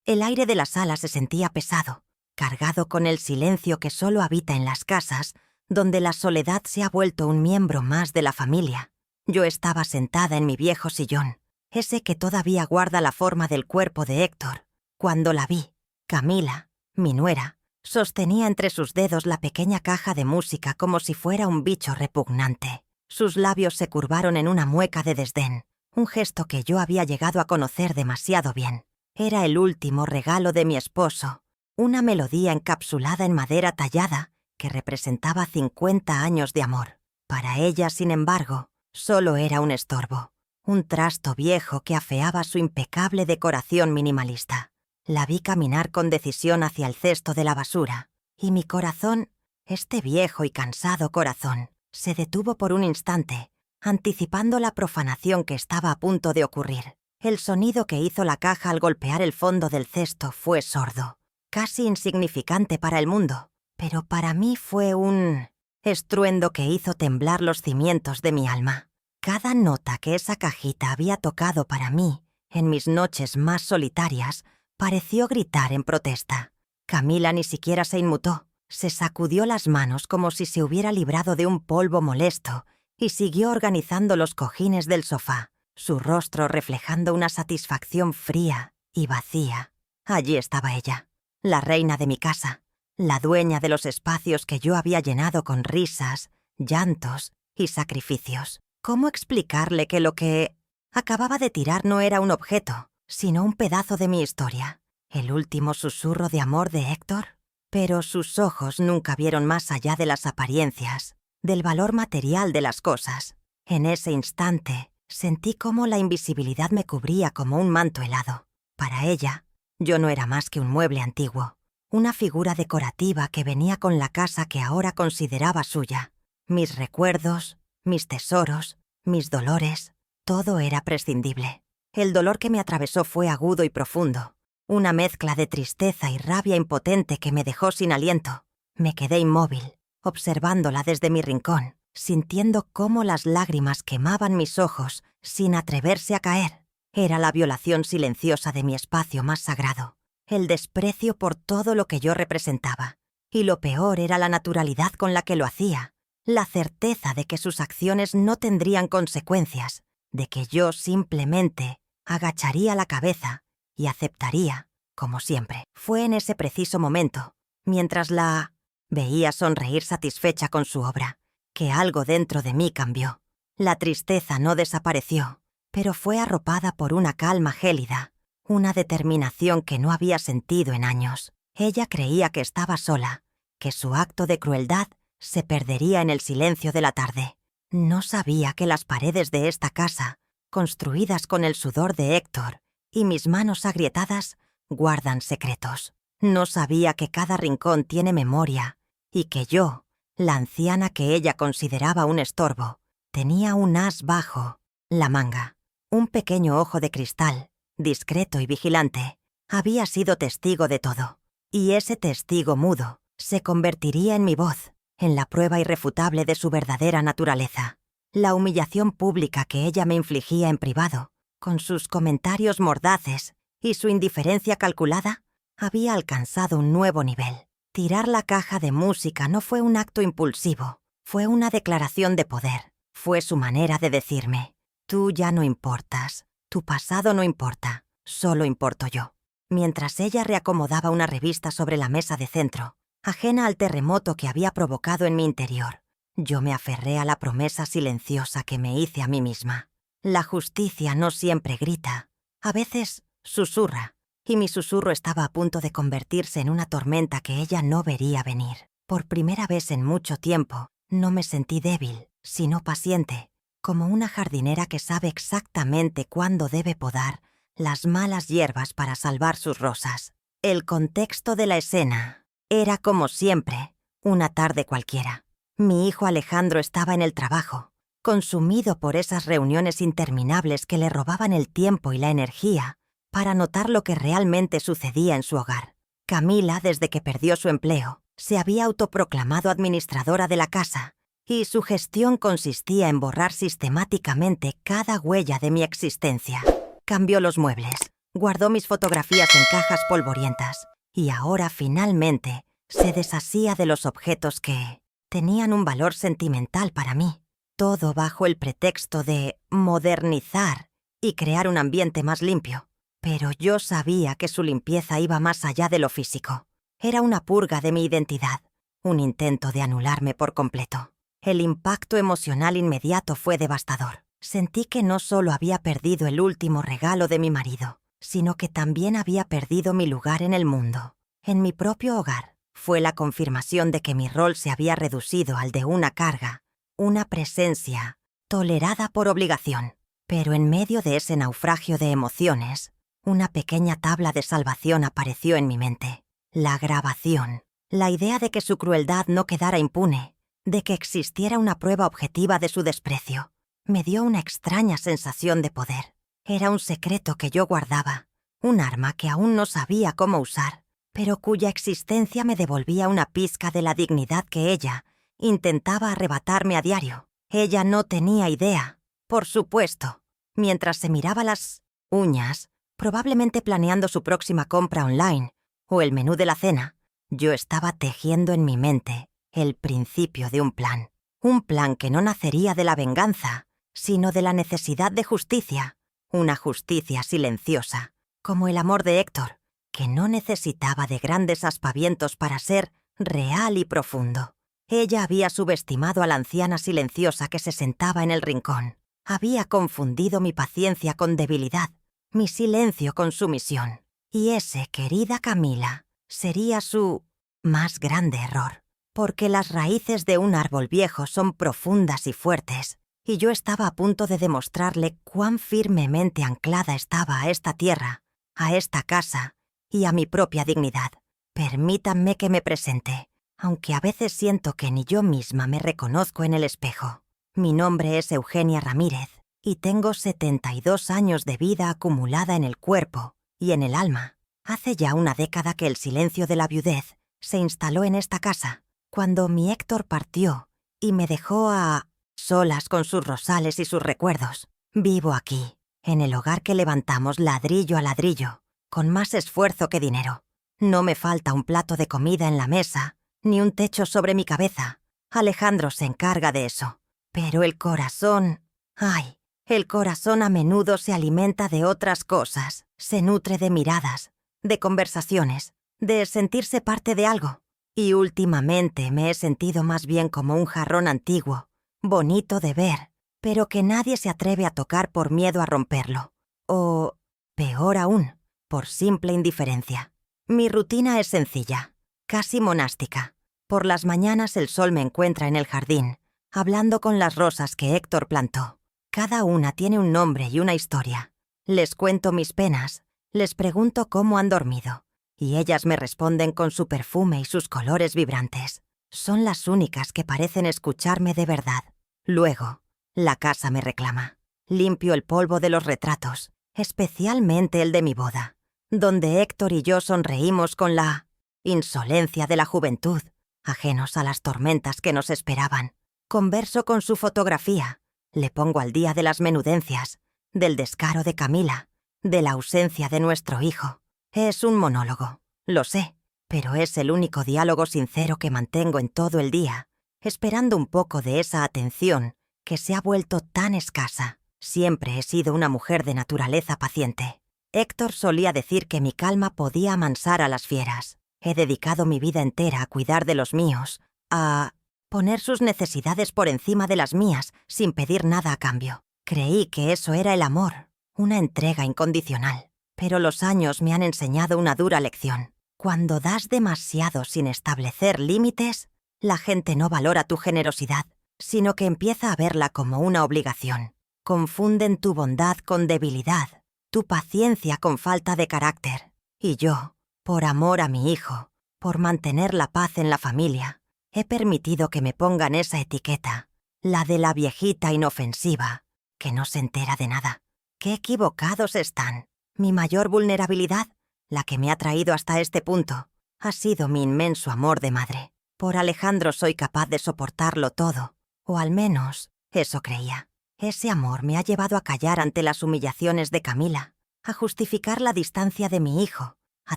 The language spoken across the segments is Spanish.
El aire de la sala se sentía pesado, cargado con el silencio que solo habita en las casas, donde la soledad se ha vuelto un miembro más de la familia. Yo estaba sentada en mi viejo sillón, ese que todavía guarda la forma del cuerpo de Héctor, cuando la vi. Camila, mi nuera, sostenía entre sus dedos la pequeña caja de música como si fuera un bicho repugnante. Sus labios se curvaron en una mueca de desdén, un gesto que yo había llegado a conocer demasiado bien. Era el último regalo de mi esposo, una melodía encapsulada en madera tallada que representaba 50 años de amor. Para ella, sin embargo, solo era un estorbo, un trasto viejo que afeaba su impecable decoración minimalista. La vi caminar con decisión hacia el cesto de la basura, y mi corazón, este viejo y cansado corazón, se detuvo por un instante, anticipando la profanación que estaba a punto de ocurrir. El sonido que hizo la caja al golpear el fondo del cesto fue sordo, casi insignificante para el mundo, pero para mí fue un estruendo que hizo temblar los cimientos de mi alma. Cada nota que esa cajita había tocado para mí, en mis noches más solitarias, pareció gritar en protesta. Camila ni siquiera se inmutó, se sacudió las manos como si se hubiera librado de un polvo molesto y siguió organizando los cojines del sofá, su rostro reflejando una satisfacción fría y vacía. Allí estaba ella, la reina de mi casa, la dueña de los espacios que yo había llenado con risas, llantos y sacrificios. ¿Cómo explicarle que lo que acababa de tirar no era un objeto, sino un pedazo de mi historia? ¿El último susurro de amor de Héctor? Pero sus ojos nunca vieron más allá de las apariencias, del valor material de las cosas. En ese instante, sentí cómo la invisibilidad me cubría como un manto helado. Para ella, yo no era más que un mueble antiguo, una figura decorativa que venía con la casa que ahora consideraba suya. Mis recuerdos, mis tesoros, mis dolores, todo era prescindible. El dolor que me atravesó fue agudo y profundo, una mezcla de tristeza y rabia impotente que me dejó sin aliento. Me quedé inmóvil, observándola desde mi rincón, sintiendo cómo las lágrimas quemaban mis ojos sin atreverse a caer. Era la violación silenciosa de mi espacio más sagrado, el desprecio por todo lo que yo representaba. Y lo peor era la naturalidad con la que lo hacía, la certeza de que sus acciones no tendrían consecuencias, de que yo simplemente agacharía la cabeza y aceptaría, como siempre. Fue en ese preciso momento, mientras la veía sonreír satisfecha con su obra, que algo dentro de mí cambió. La tristeza no desapareció, pero fue arropada por una calma gélida, una determinación que no había sentido en años. Ella creía que estaba sola, que su acto de crueldad se perdería en el silencio de la tarde. No sabía que las paredes de esta casa, construidas con el sudor de Héctor y mis manos agrietadas, guardan secretos. No sabía que cada rincón tiene memoria y que yo, la anciana que ella consideraba un estorbo, tenía un as bajo la manga. Un pequeño ojo de cristal, discreto y vigilante, había sido testigo de todo, y ese testigo mudo se convertiría en mi voz, en la prueba irrefutable de su verdadera naturaleza. La humillación pública que ella me infligía en privado, con sus comentarios mordaces y su indiferencia calculada, había alcanzado un nuevo nivel. Tirar la caja de música no fue un acto impulsivo, fue una declaración de poder. Fue su manera de decirme: tú ya no importas, tu pasado no importa, solo importo yo. Mientras ella reacomodaba una revista sobre la mesa de centro, ajena al terremoto que había provocado en mi interior, yo me aferré a la promesa silenciosa que me hice a mí misma. La justicia no siempre grita, a veces susurra, y mi susurro estaba a punto de convertirse en una tormenta que ella no vería venir. Por primera vez en mucho tiempo, no me sentí débil, sino paciente, como una jardinera que sabe exactamente cuándo debe podar las malas hierbas para salvar sus rosas. El contexto de la escena era, como siempre, una tarde cualquiera. Mi hijo Alejandro estaba en el trabajo, consumido por esas reuniones interminables que le robaban el tiempo y la energía para notar lo que realmente sucedía en su hogar. Camila, desde que perdió su empleo, se había autoproclamado administradora de la casa, y su gestión consistía en borrar sistemáticamente cada huella de mi existencia. Cambió los muebles, Guardó mis fotografías en cajas polvorientas y ahora finalmente se deshacía de los objetos que tenían un valor sentimental para mí. Todo bajo el pretexto de modernizar y crear un ambiente más limpio. Pero yo sabía que su limpieza iba más allá de lo físico. Era una purga de mi identidad, un intento de anularme por completo. El impacto emocional inmediato fue devastador. Sentí que no solo había perdido el último regalo de mi marido, sino que también había perdido mi lugar en el mundo, en mi propio hogar. Fue la confirmación de que mi rol se había reducido al de una carga, una presencia tolerada por obligación. Pero en medio de ese naufragio de emociones, una pequeña tabla de salvación apareció en mi mente. La grabación, la idea de que su crueldad no quedara impune, de que existiera una prueba objetiva de su desprecio, me dio una extraña sensación de poder. Era un secreto que yo guardaba, un arma que aún no sabía cómo usar, pero cuya existencia me devolvía una pizca de la dignidad que ella intentaba arrebatarme a diario. Ella no tenía idea, por supuesto, mientras se miraba las uñas, probablemente planeando su próxima compra online o el menú de la cena, yo estaba tejiendo en mi mente el principio de un plan que no nacería de la venganza, sino de la necesidad de justicia, una justicia silenciosa, como el amor de Héctor, que no necesitaba de grandes aspavientos para ser real y profundo. Ella había subestimado a la anciana silenciosa que se sentaba en el rincón. Había confundido mi paciencia con debilidad, mi silencio con sumisión. Y ese, querida Camila, sería su más grande error, porque las raíces de un árbol viejo son profundas y fuertes, y yo estaba a punto de demostrarle cuán firmemente anclada estaba a esta tierra, a esta casa y a mi propia dignidad. Permítanme que me presente, aunque a veces siento que ni yo misma me reconozco en el espejo. Mi nombre es Eugenia Ramírez y tengo 72 años de vida acumulada en el cuerpo y en el alma. Hace ya una década que el silencio de la viudez se instaló en esta casa, cuando mi Héctor partió y me dejó a solas con sus rosales y sus recuerdos. Vivo aquí, en el hogar que levantamos ladrillo a ladrillo, con más esfuerzo que dinero. No me falta un plato de comida en la mesa, ni un techo sobre mi cabeza. Alejandro se encarga de eso. Pero el corazón... ¡Ay! El corazón a menudo se alimenta de otras cosas. Se nutre de miradas, de conversaciones, de sentirse parte de algo. Y últimamente me he sentido más bien como un jarrón antiguo, bonito de ver, pero que nadie se atreve a tocar por miedo a romperlo. O, peor aún, por simple indiferencia. Mi rutina es sencilla, casi monástica. Por las mañanas el sol me encuentra en el jardín, hablando con las rosas que Héctor plantó. Cada una tiene un nombre y una historia. Les cuento mis penas, les pregunto cómo han dormido, y ellas me responden con su perfume y sus colores vibrantes. Son las únicas que parecen escucharme de verdad. Luego, la casa me reclama. Limpio el polvo de los retratos, especialmente el de mi boda, donde Héctor y yo sonreímos con la insolencia de la juventud, ajenos a las tormentas que nos esperaban. Converso con su fotografía, le pongo al día de las menudencias, del descaro de Camila, de la ausencia de nuestro hijo. Es un monólogo, lo sé, pero es el único diálogo sincero que mantengo en todo el día, esperando un poco de esa atención que se ha vuelto tan escasa. Siempre he sido una mujer de naturaleza paciente. Héctor solía decir que mi calma podía amansar a las fieras. He dedicado mi vida entera a cuidar de los míos, a poner sus necesidades por encima de las mías sin pedir nada a cambio. Creí que eso era el amor, una entrega incondicional. Pero los años me han enseñado una dura lección. Cuando das demasiado sin establecer límites, la gente no valora tu generosidad, sino que empieza a verla como una obligación. Confunden tu bondad con debilidad, tu paciencia con falta de carácter. Y yo, por amor a mi hijo, por mantener la paz en la familia, he permitido que me pongan esa etiqueta, la de la viejita inofensiva, que no se entera de nada. ¡Qué equivocados están! Mi mayor vulnerabilidad, la que me ha traído hasta este punto, ha sido mi inmenso amor de madre. Por Alejandro soy capaz de soportarlo todo, o al menos eso creía. Ese amor me ha llevado a callar ante las humillaciones de Camila, a justificar la distancia de mi hijo, a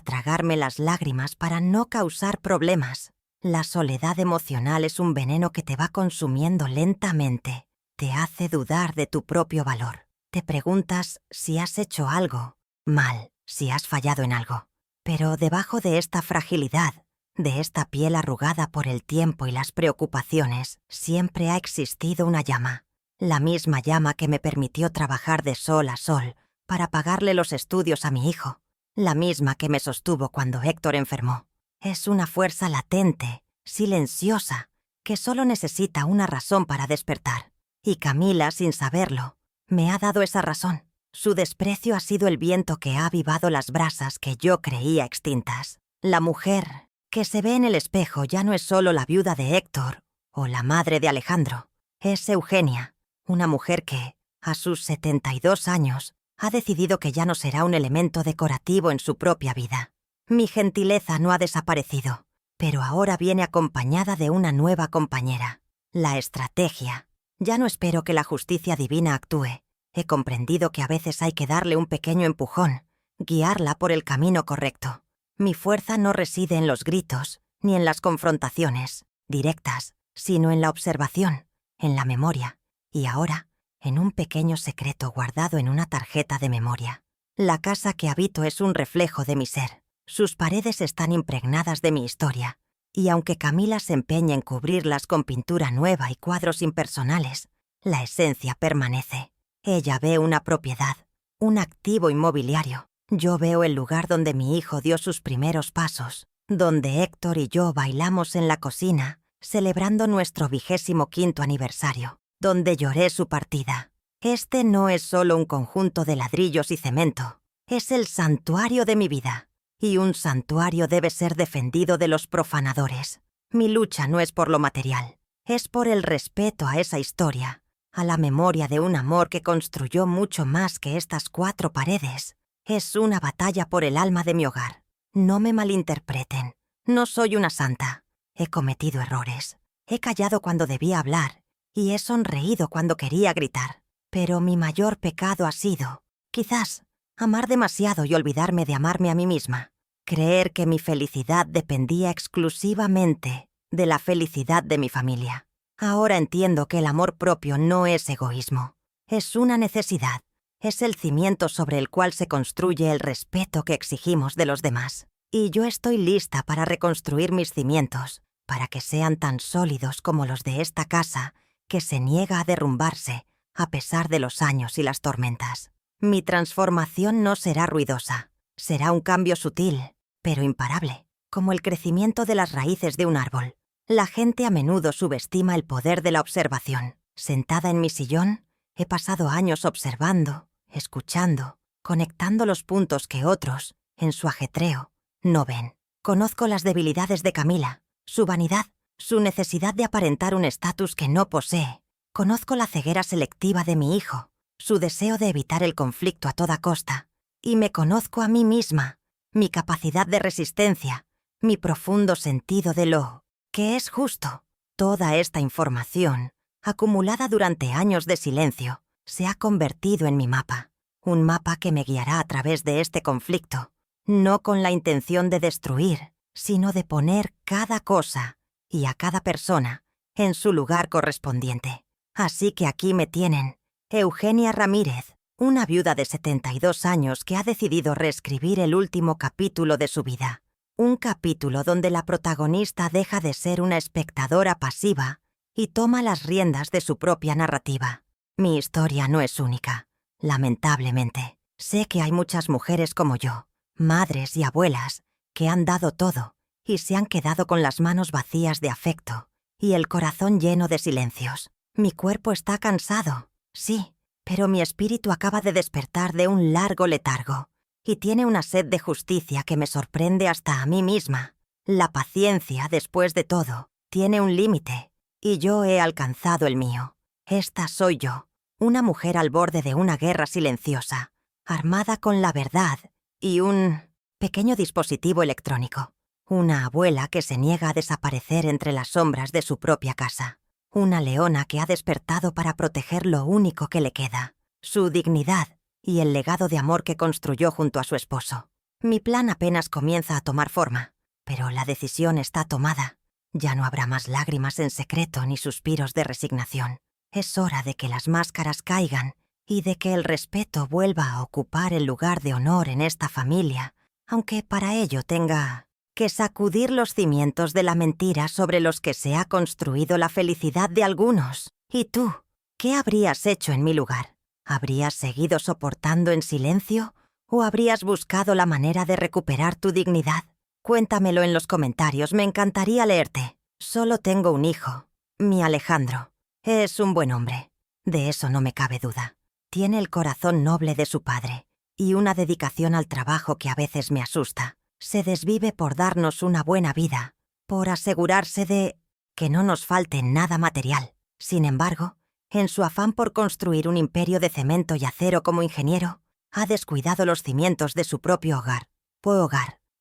tragarme las lágrimas para no causar problemas. La soledad emocional es un veneno que te va consumiendo lentamente. Te hace dudar de tu propio valor. Te preguntas si has hecho algo mal, si has fallado en algo. Pero debajo de esta fragilidad, de esta piel arrugada por el tiempo y las preocupaciones, siempre ha existido una llama. La misma llama que me permitió trabajar de sol a sol para pagarle los estudios a mi hijo. La misma que me sostuvo cuando Héctor enfermó. Es una fuerza latente, silenciosa, que solo necesita una razón para despertar. Y Camila, sin saberlo, me ha dado esa razón. Su desprecio ha sido el viento que ha avivado las brasas que yo creía extintas. La mujer que se ve en el espejo ya no es solo la viuda de Héctor o la madre de Alejandro. Es Eugenia, una mujer que, a sus 72 años, ha decidido que ya no será un elemento decorativo en su propia vida. Mi gentileza no ha desaparecido, pero ahora viene acompañada de una nueva compañera, la estrategia. Ya no espero que la justicia divina actúe. He comprendido que a veces hay que darle un pequeño empujón, guiarla por el camino correcto. Mi fuerza no reside en los gritos, ni en las confrontaciones directas, sino en la observación, en la memoria, y ahora, en un pequeño secreto guardado en una tarjeta de memoria. La casa que habito es un reflejo de mi ser. Sus paredes están impregnadas de mi historia, y aunque Camila se empeña en cubrirlas con pintura nueva y cuadros impersonales, la esencia permanece. Ella ve una propiedad, un activo inmobiliario. Yo veo el lugar donde mi hijo dio sus primeros pasos, donde Héctor y yo bailamos en la cocina, celebrando nuestro 25º aniversario, donde lloré su partida. Este no es solo un conjunto de ladrillos y cemento, es el santuario de mi vida. Y un santuario debe ser defendido de los profanadores. Mi lucha no es por lo material, es por el respeto a esa historia, a la memoria de un amor que construyó mucho más que estas 4 paredes. Es una batalla por el alma de mi hogar. No me malinterpreten, no soy una santa. He cometido errores, he callado cuando debía hablar y he sonreído cuando quería gritar. Pero mi mayor pecado ha sido, quizás, amar demasiado y olvidarme de amarme a mí misma. Creer que mi felicidad dependía exclusivamente de la felicidad de mi familia. Ahora entiendo que el amor propio no es egoísmo. Es una necesidad. Es el cimiento sobre el cual se construye el respeto que exigimos de los demás. Y yo estoy lista para reconstruir mis cimientos, para que sean tan sólidos como los de esta casa, que se niega a derrumbarse a pesar de los años y las tormentas. Mi transformación no será ruidosa, será un cambio sutil, pero imparable, como el crecimiento de las raíces de un árbol. La gente a menudo subestima el poder de la observación. Sentada en mi sillón, he pasado años observando, escuchando, conectando los puntos que otros, en su ajetreo, no ven. Conozco las debilidades de Camila, su vanidad, su necesidad de aparentar un estatus que no posee. Conozco la ceguera selectiva de mi hijo, su deseo de evitar el conflicto a toda costa. Y me conozco a mí misma, mi capacidad de resistencia, mi profundo sentido de lo que es justo. Toda esta información, acumulada durante años de silencio, se ha convertido en mi mapa. Un mapa que me guiará a través de este conflicto, no con la intención de destruir, sino de poner cada cosa y a cada persona en su lugar correspondiente. Así que aquí me tienen, Eugenia Ramírez, una viuda de 72 años que ha decidido reescribir el último capítulo de su vida. Un capítulo donde la protagonista deja de ser una espectadora pasiva y toma las riendas de su propia narrativa. Mi historia no es única, lamentablemente. Sé que hay muchas mujeres como yo, madres y abuelas, que han dado todo y se han quedado con las manos vacías de afecto y el corazón lleno de silencios. Mi cuerpo está cansado, sí, pero mi espíritu acaba de despertar de un largo letargo y tiene una sed de justicia que me sorprende hasta a mí misma. La paciencia, después de todo, tiene un límite, y yo he alcanzado el mío. Esta soy yo, una mujer al borde de una guerra silenciosa, armada con la verdad y un pequeño dispositivo electrónico. Una abuela que se niega a desaparecer entre las sombras de su propia casa. Una leona que ha despertado para proteger lo único que le queda, su dignidad, y el legado de amor que construyó junto a su esposo. Mi plan apenas comienza a tomar forma, pero la decisión está tomada. Ya no habrá más lágrimas en secreto ni suspiros de resignación. Es hora de que las máscaras caigan y de que el respeto vuelva a ocupar el lugar de honor en esta familia, aunque para ello tenga que sacudir los cimientos de la mentira sobre los que se ha construido la felicidad de algunos. ¿Y tú? ¿Qué habrías hecho en mi lugar? ¿Habrías seguido soportando en silencio o habrías buscado la manera de recuperar tu dignidad? Cuéntamelo en los comentarios, me encantaría leerte. Solo tengo un hijo, mi Alejandro. Es un buen hombre, de eso no me cabe duda. Tiene el corazón noble de su padre y una dedicación al trabajo que a veces me asusta. Se desvive por darnos una buena vida, por asegurarse de que no nos falte nada material. Sin embargo, en su afán por construir un imperio de cemento y acero como ingeniero, ha descuidado los cimientos de su propio hogar.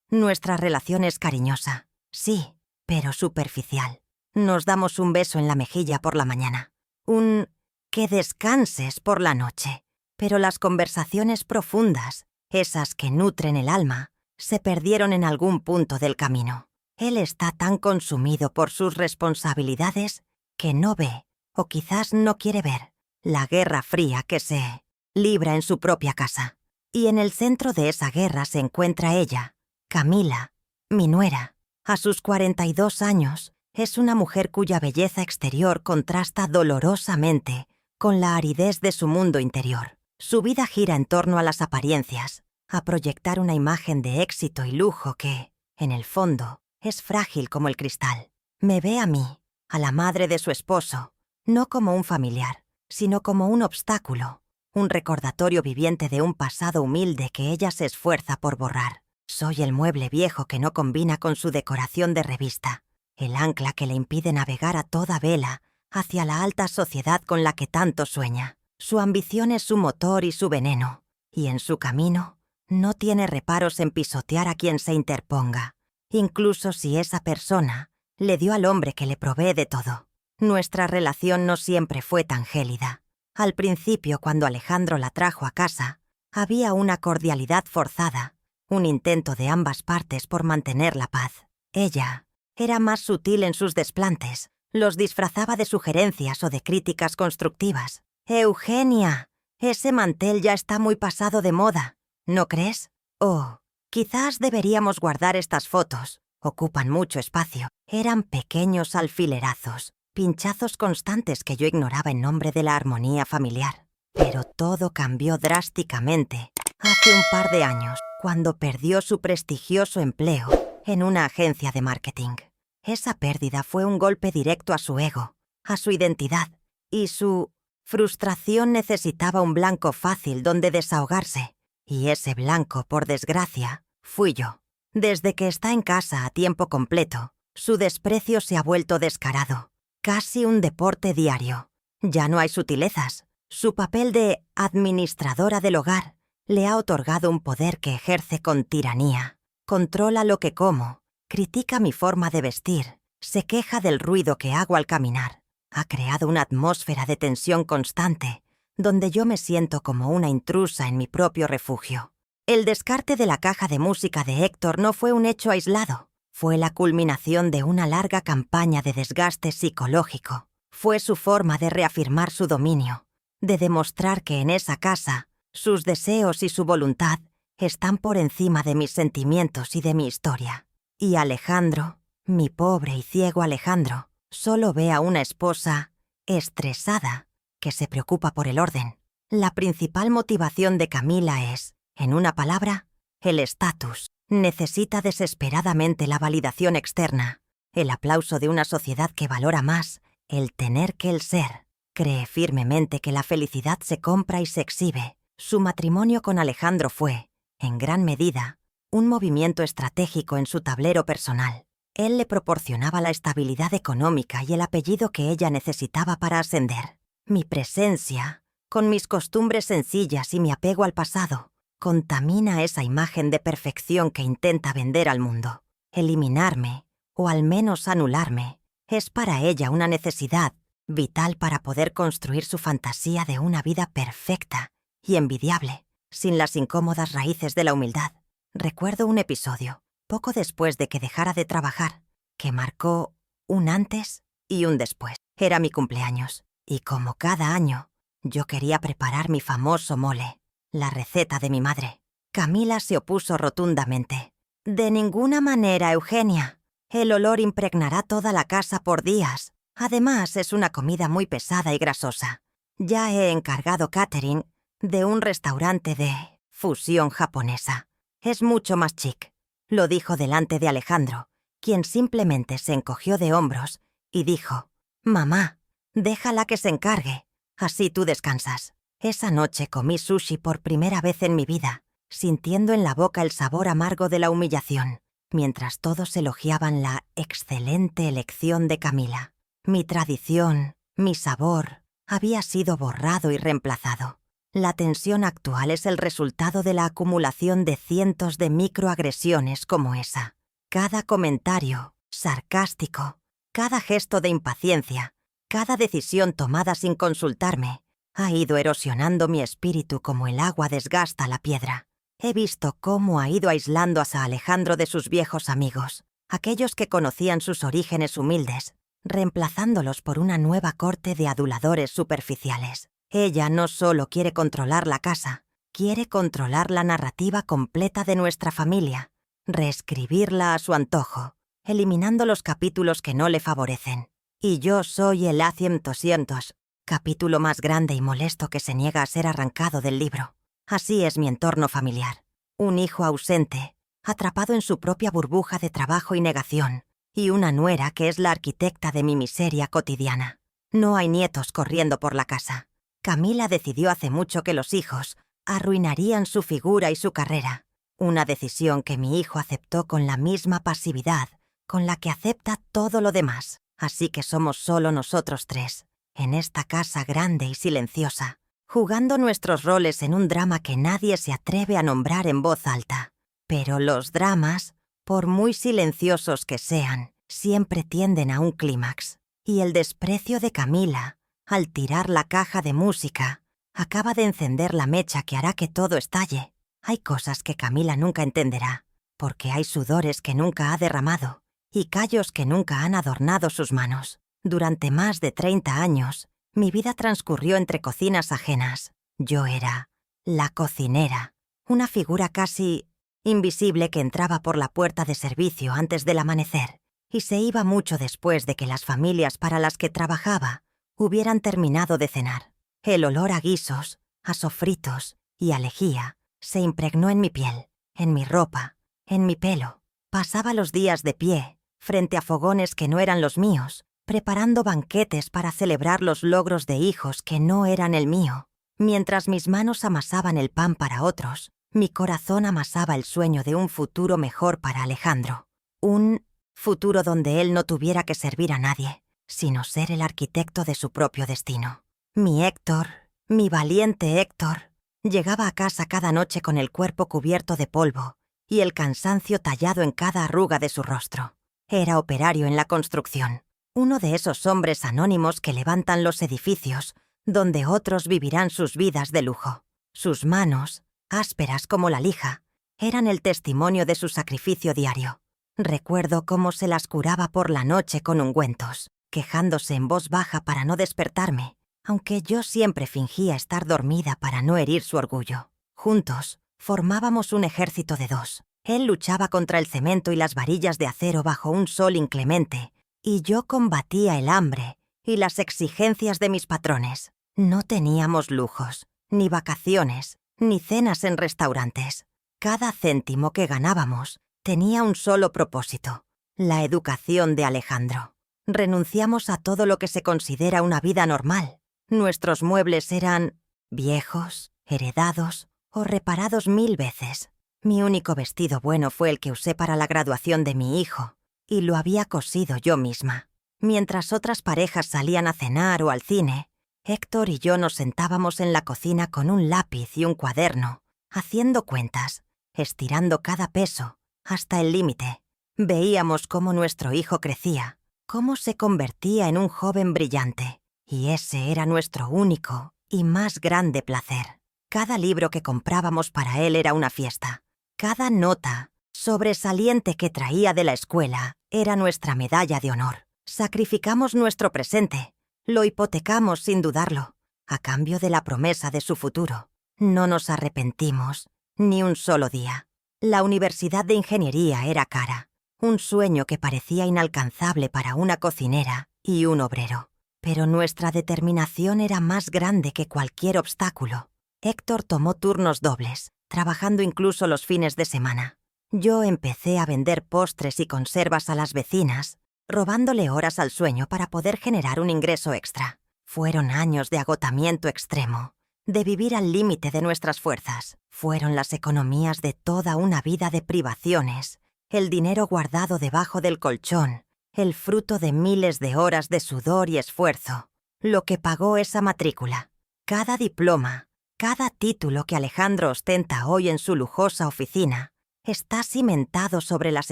Nuestra relación es cariñosa, sí, pero superficial. Nos damos un beso en la mejilla por la mañana, un que descanses por la noche, pero las conversaciones profundas, esas que nutren el alma, se perdieron en algún punto del camino. Él está tan consumido por sus responsabilidades que no ve, o quizás no quiere ver, la guerra fría que se libra en su propia casa. Y en el centro de esa guerra se encuentra ella, Camila, mi nuera. A sus 42 años, es una mujer cuya belleza exterior contrasta dolorosamente con la aridez de su mundo interior. Su vida gira en torno a las apariencias, a proyectar una imagen de éxito y lujo que, en el fondo, es frágil como el cristal. Me ve a mí, a la madre de su esposo, no como un familiar, sino como un obstáculo, un recordatorio viviente de un pasado humilde que ella se esfuerza por borrar. Soy el mueble viejo que no combina con su decoración de revista, el ancla que le impide navegar a toda vela hacia la alta sociedad con la que tanto sueña. Su ambición es su motor y su veneno, y en su camino no tiene reparos en pisotear a quien se interponga, incluso si esa persona le dio al hombre que le provee de todo. Nuestra relación no siempre fue tan gélida. Al principio, cuando Alejandro la trajo a casa, había una cordialidad forzada, un intento de ambas partes por mantener la paz. Ella era más sutil en sus desplantes, los disfrazaba de sugerencias o de críticas constructivas. «Eugenia, ese mantel ya está muy pasado de moda, ¿no crees? Oh, quizás deberíamos guardar estas fotos. Ocupan mucho espacio». Eran pequeños alfilerazos, pinchazos constantes que yo ignoraba en nombre de la armonía familiar. Pero todo cambió drásticamente hace un par de años, cuando perdió su prestigioso empleo en una agencia de marketing. Esa pérdida fue un golpe directo a su ego, a su identidad, y su frustración necesitaba un blanco fácil donde desahogarse. Y ese blanco, por desgracia, fui yo. Desde que está en casa a tiempo completo, su desprecio se ha vuelto descarado, casi un deporte diario. Ya no hay sutilezas. Su papel de administradora del hogar le ha otorgado un poder que ejerce con tiranía. Controla lo que como, critica mi forma de vestir, se queja del ruido que hago al caminar. Ha creado una atmósfera de tensión constante, donde yo me siento como una intrusa en mi propio refugio. El descarte de la caja de música de Héctor no fue un hecho aislado. Fue la culminación de una larga campaña de desgaste psicológico. Fue su forma de reafirmar su dominio, de demostrar que en esa casa sus deseos y su voluntad están por encima de mis sentimientos y de mi historia. Y Alejandro, mi pobre y ciego Alejandro, solo ve a una esposa estresada que se preocupa por el orden. La principal motivación de Camila es, en una palabra, el estatus. Necesita desesperadamente la validación externa, el aplauso de una sociedad que valora más el tener que el ser. Cree firmemente que la felicidad se compra y se exhibe. Su matrimonio con Alejandro fue, en gran medida, un movimiento estratégico en su tablero personal. Él le proporcionaba la estabilidad económica y el apellido que ella necesitaba para ascender. Mi presencia, con mis costumbres sencillas y mi apego al pasado, contamina esa imagen de perfección que intenta vender al mundo. Eliminarme, o al menos anularme, es para ella una necesidad vital para poder construir su fantasía de una vida perfecta y envidiable. sin las incómodas raíces de la humildad. Recuerdo un episodio, poco después de que dejara de trabajar, que marcó un antes y un después. Era mi cumpleaños, y como cada año, yo quería preparar mi famoso mole, la receta de mi madre. Camila se opuso rotundamente. «De ninguna manera, Eugenia. El olor impregnará toda la casa por días. Además, es una comida muy pesada y grasosa. Ya he encargado catering de un restaurante de fusión japonesa. Es mucho más chic», lo dijo delante de Alejandro, quien simplemente se encogió de hombros y dijo: «Mamá, déjala que se encargue. Así tú descansas». Esa noche comí sushi por primera vez en mi vida, sintiendo en la boca el sabor amargo de la humillación, mientras todos elogiaban la excelente elección de Camila. Mi tradición, mi sabor, había sido borrado y reemplazado. La tensión actual es el resultado de la acumulación de cientos de microagresiones como esa. Cada comentario, sarcástico, cada gesto de impaciencia, cada decisión tomada sin consultarme, ha ido erosionando mi espíritu como el agua desgasta la piedra. He visto cómo ha ido aislando a Alejandro de sus viejos amigos, aquellos que conocían sus orígenes humildes, reemplazándolos por una nueva corte de aduladores superficiales. Ella no solo quiere controlar la casa, quiere controlar la narrativa completa de nuestra familia, reescribirla a su antojo, eliminando los capítulos que no le favorecen. Y yo soy el A100, capítulo más grande y molesto que se niega a ser arrancado del libro. Así es mi entorno familiar. Un hijo ausente, atrapado en su propia burbuja de trabajo y negación, y una nuera que es la arquitecta de mi miseria cotidiana. No hay nietos corriendo por la casa. Camila decidió hace mucho que los hijos arruinarían su figura y su carrera. Una decisión que mi hijo aceptó con la misma pasividad con la que acepta todo lo demás. Así que somos solo nosotros tres, en esta casa grande y silenciosa, jugando nuestros roles en un drama que nadie se atreve a nombrar en voz alta. Pero los dramas, por muy silenciosos que sean, siempre tienden a un clímax. Y el desprecio de Camila, al tirar la caja de música, acaba de encender la mecha que hará que todo estalle. Hay cosas que Camila nunca entenderá, porque hay sudores que nunca ha derramado y callos que nunca han adornado sus manos. Durante más de 30 años, mi vida transcurrió entre cocinas ajenas. Yo era la cocinera, una figura casi invisible que entraba por la puerta de servicio antes del amanecer y se iba mucho después de que las familias para las que trabajaba hubieran terminado de cenar. El olor a guisos, a sofritos y a lejía se impregnó en mi piel, en mi ropa, en mi pelo. Pasaba los días de pie, frente a fogones que no eran los míos, preparando banquetes para celebrar los logros de hijos que no eran el mío. Mientras mis manos amasaban el pan para otros, mi corazón amasaba el sueño de un futuro mejor para Alejandro. Un futuro donde él no tuviera que servir a nadie, sino ser el arquitecto de su propio destino. Mi Héctor, mi valiente Héctor, llegaba a casa cada noche con el cuerpo cubierto de polvo y el cansancio tallado en cada arruga de su rostro. Era operario en la construcción, uno de esos hombres anónimos que levantan los edificios donde otros vivirán sus vidas de lujo. Sus manos, ásperas como la lija, eran el testimonio de su sacrificio diario. Recuerdo cómo se las curaba por la noche con ungüentos, quejándose en voz baja para no despertarme, aunque yo siempre fingía estar dormida para no herir su orgullo. Juntos, formábamos un ejército de dos. Él luchaba contra el cemento y las varillas de acero bajo un sol inclemente, y yo combatía el hambre y las exigencias de mis patrones. No teníamos lujos, ni vacaciones, ni cenas en restaurantes. Cada céntimo que ganábamos tenía un solo propósito: la educación de Alejandro. Renunciamos a todo lo que se considera una vida normal. Nuestros muebles eran viejos, heredados o reparados 1000 veces. Mi único vestido bueno fue el que usé para la graduación de mi hijo, y lo había cosido yo misma. Mientras otras parejas salían a cenar o al cine, Héctor y yo nos sentábamos en la cocina con un lápiz y un cuaderno, haciendo cuentas, estirando cada peso hasta el límite. Veíamos cómo nuestro hijo crecía, cómo se convertía en un joven brillante, y ese era nuestro único y más grande placer. Cada libro que comprábamos para él era una fiesta. Cada nota sobresaliente que traía de la escuela era nuestra medalla de honor. Sacrificamos nuestro presente, lo hipotecamos sin dudarlo, a cambio de la promesa de su futuro. No nos arrepentimos ni un solo día. La Universidad de Ingeniería era cara, un sueño que parecía inalcanzable para una cocinera y un obrero. Pero nuestra determinación era más grande que cualquier obstáculo. Héctor tomó turnos dobles, trabajando incluso los fines de semana. Yo empecé a vender postres y conservas a las vecinas, robándole horas al sueño para poder generar un ingreso extra. Fueron años de agotamiento extremo, de vivir al límite de nuestras fuerzas. Fueron las economías de toda una vida de privaciones, el dinero guardado debajo del colchón, el fruto de miles de horas de sudor y esfuerzo, lo que pagó esa matrícula. Cada diploma, cada título que Alejandro ostenta hoy en su lujosa oficina, está cimentado sobre las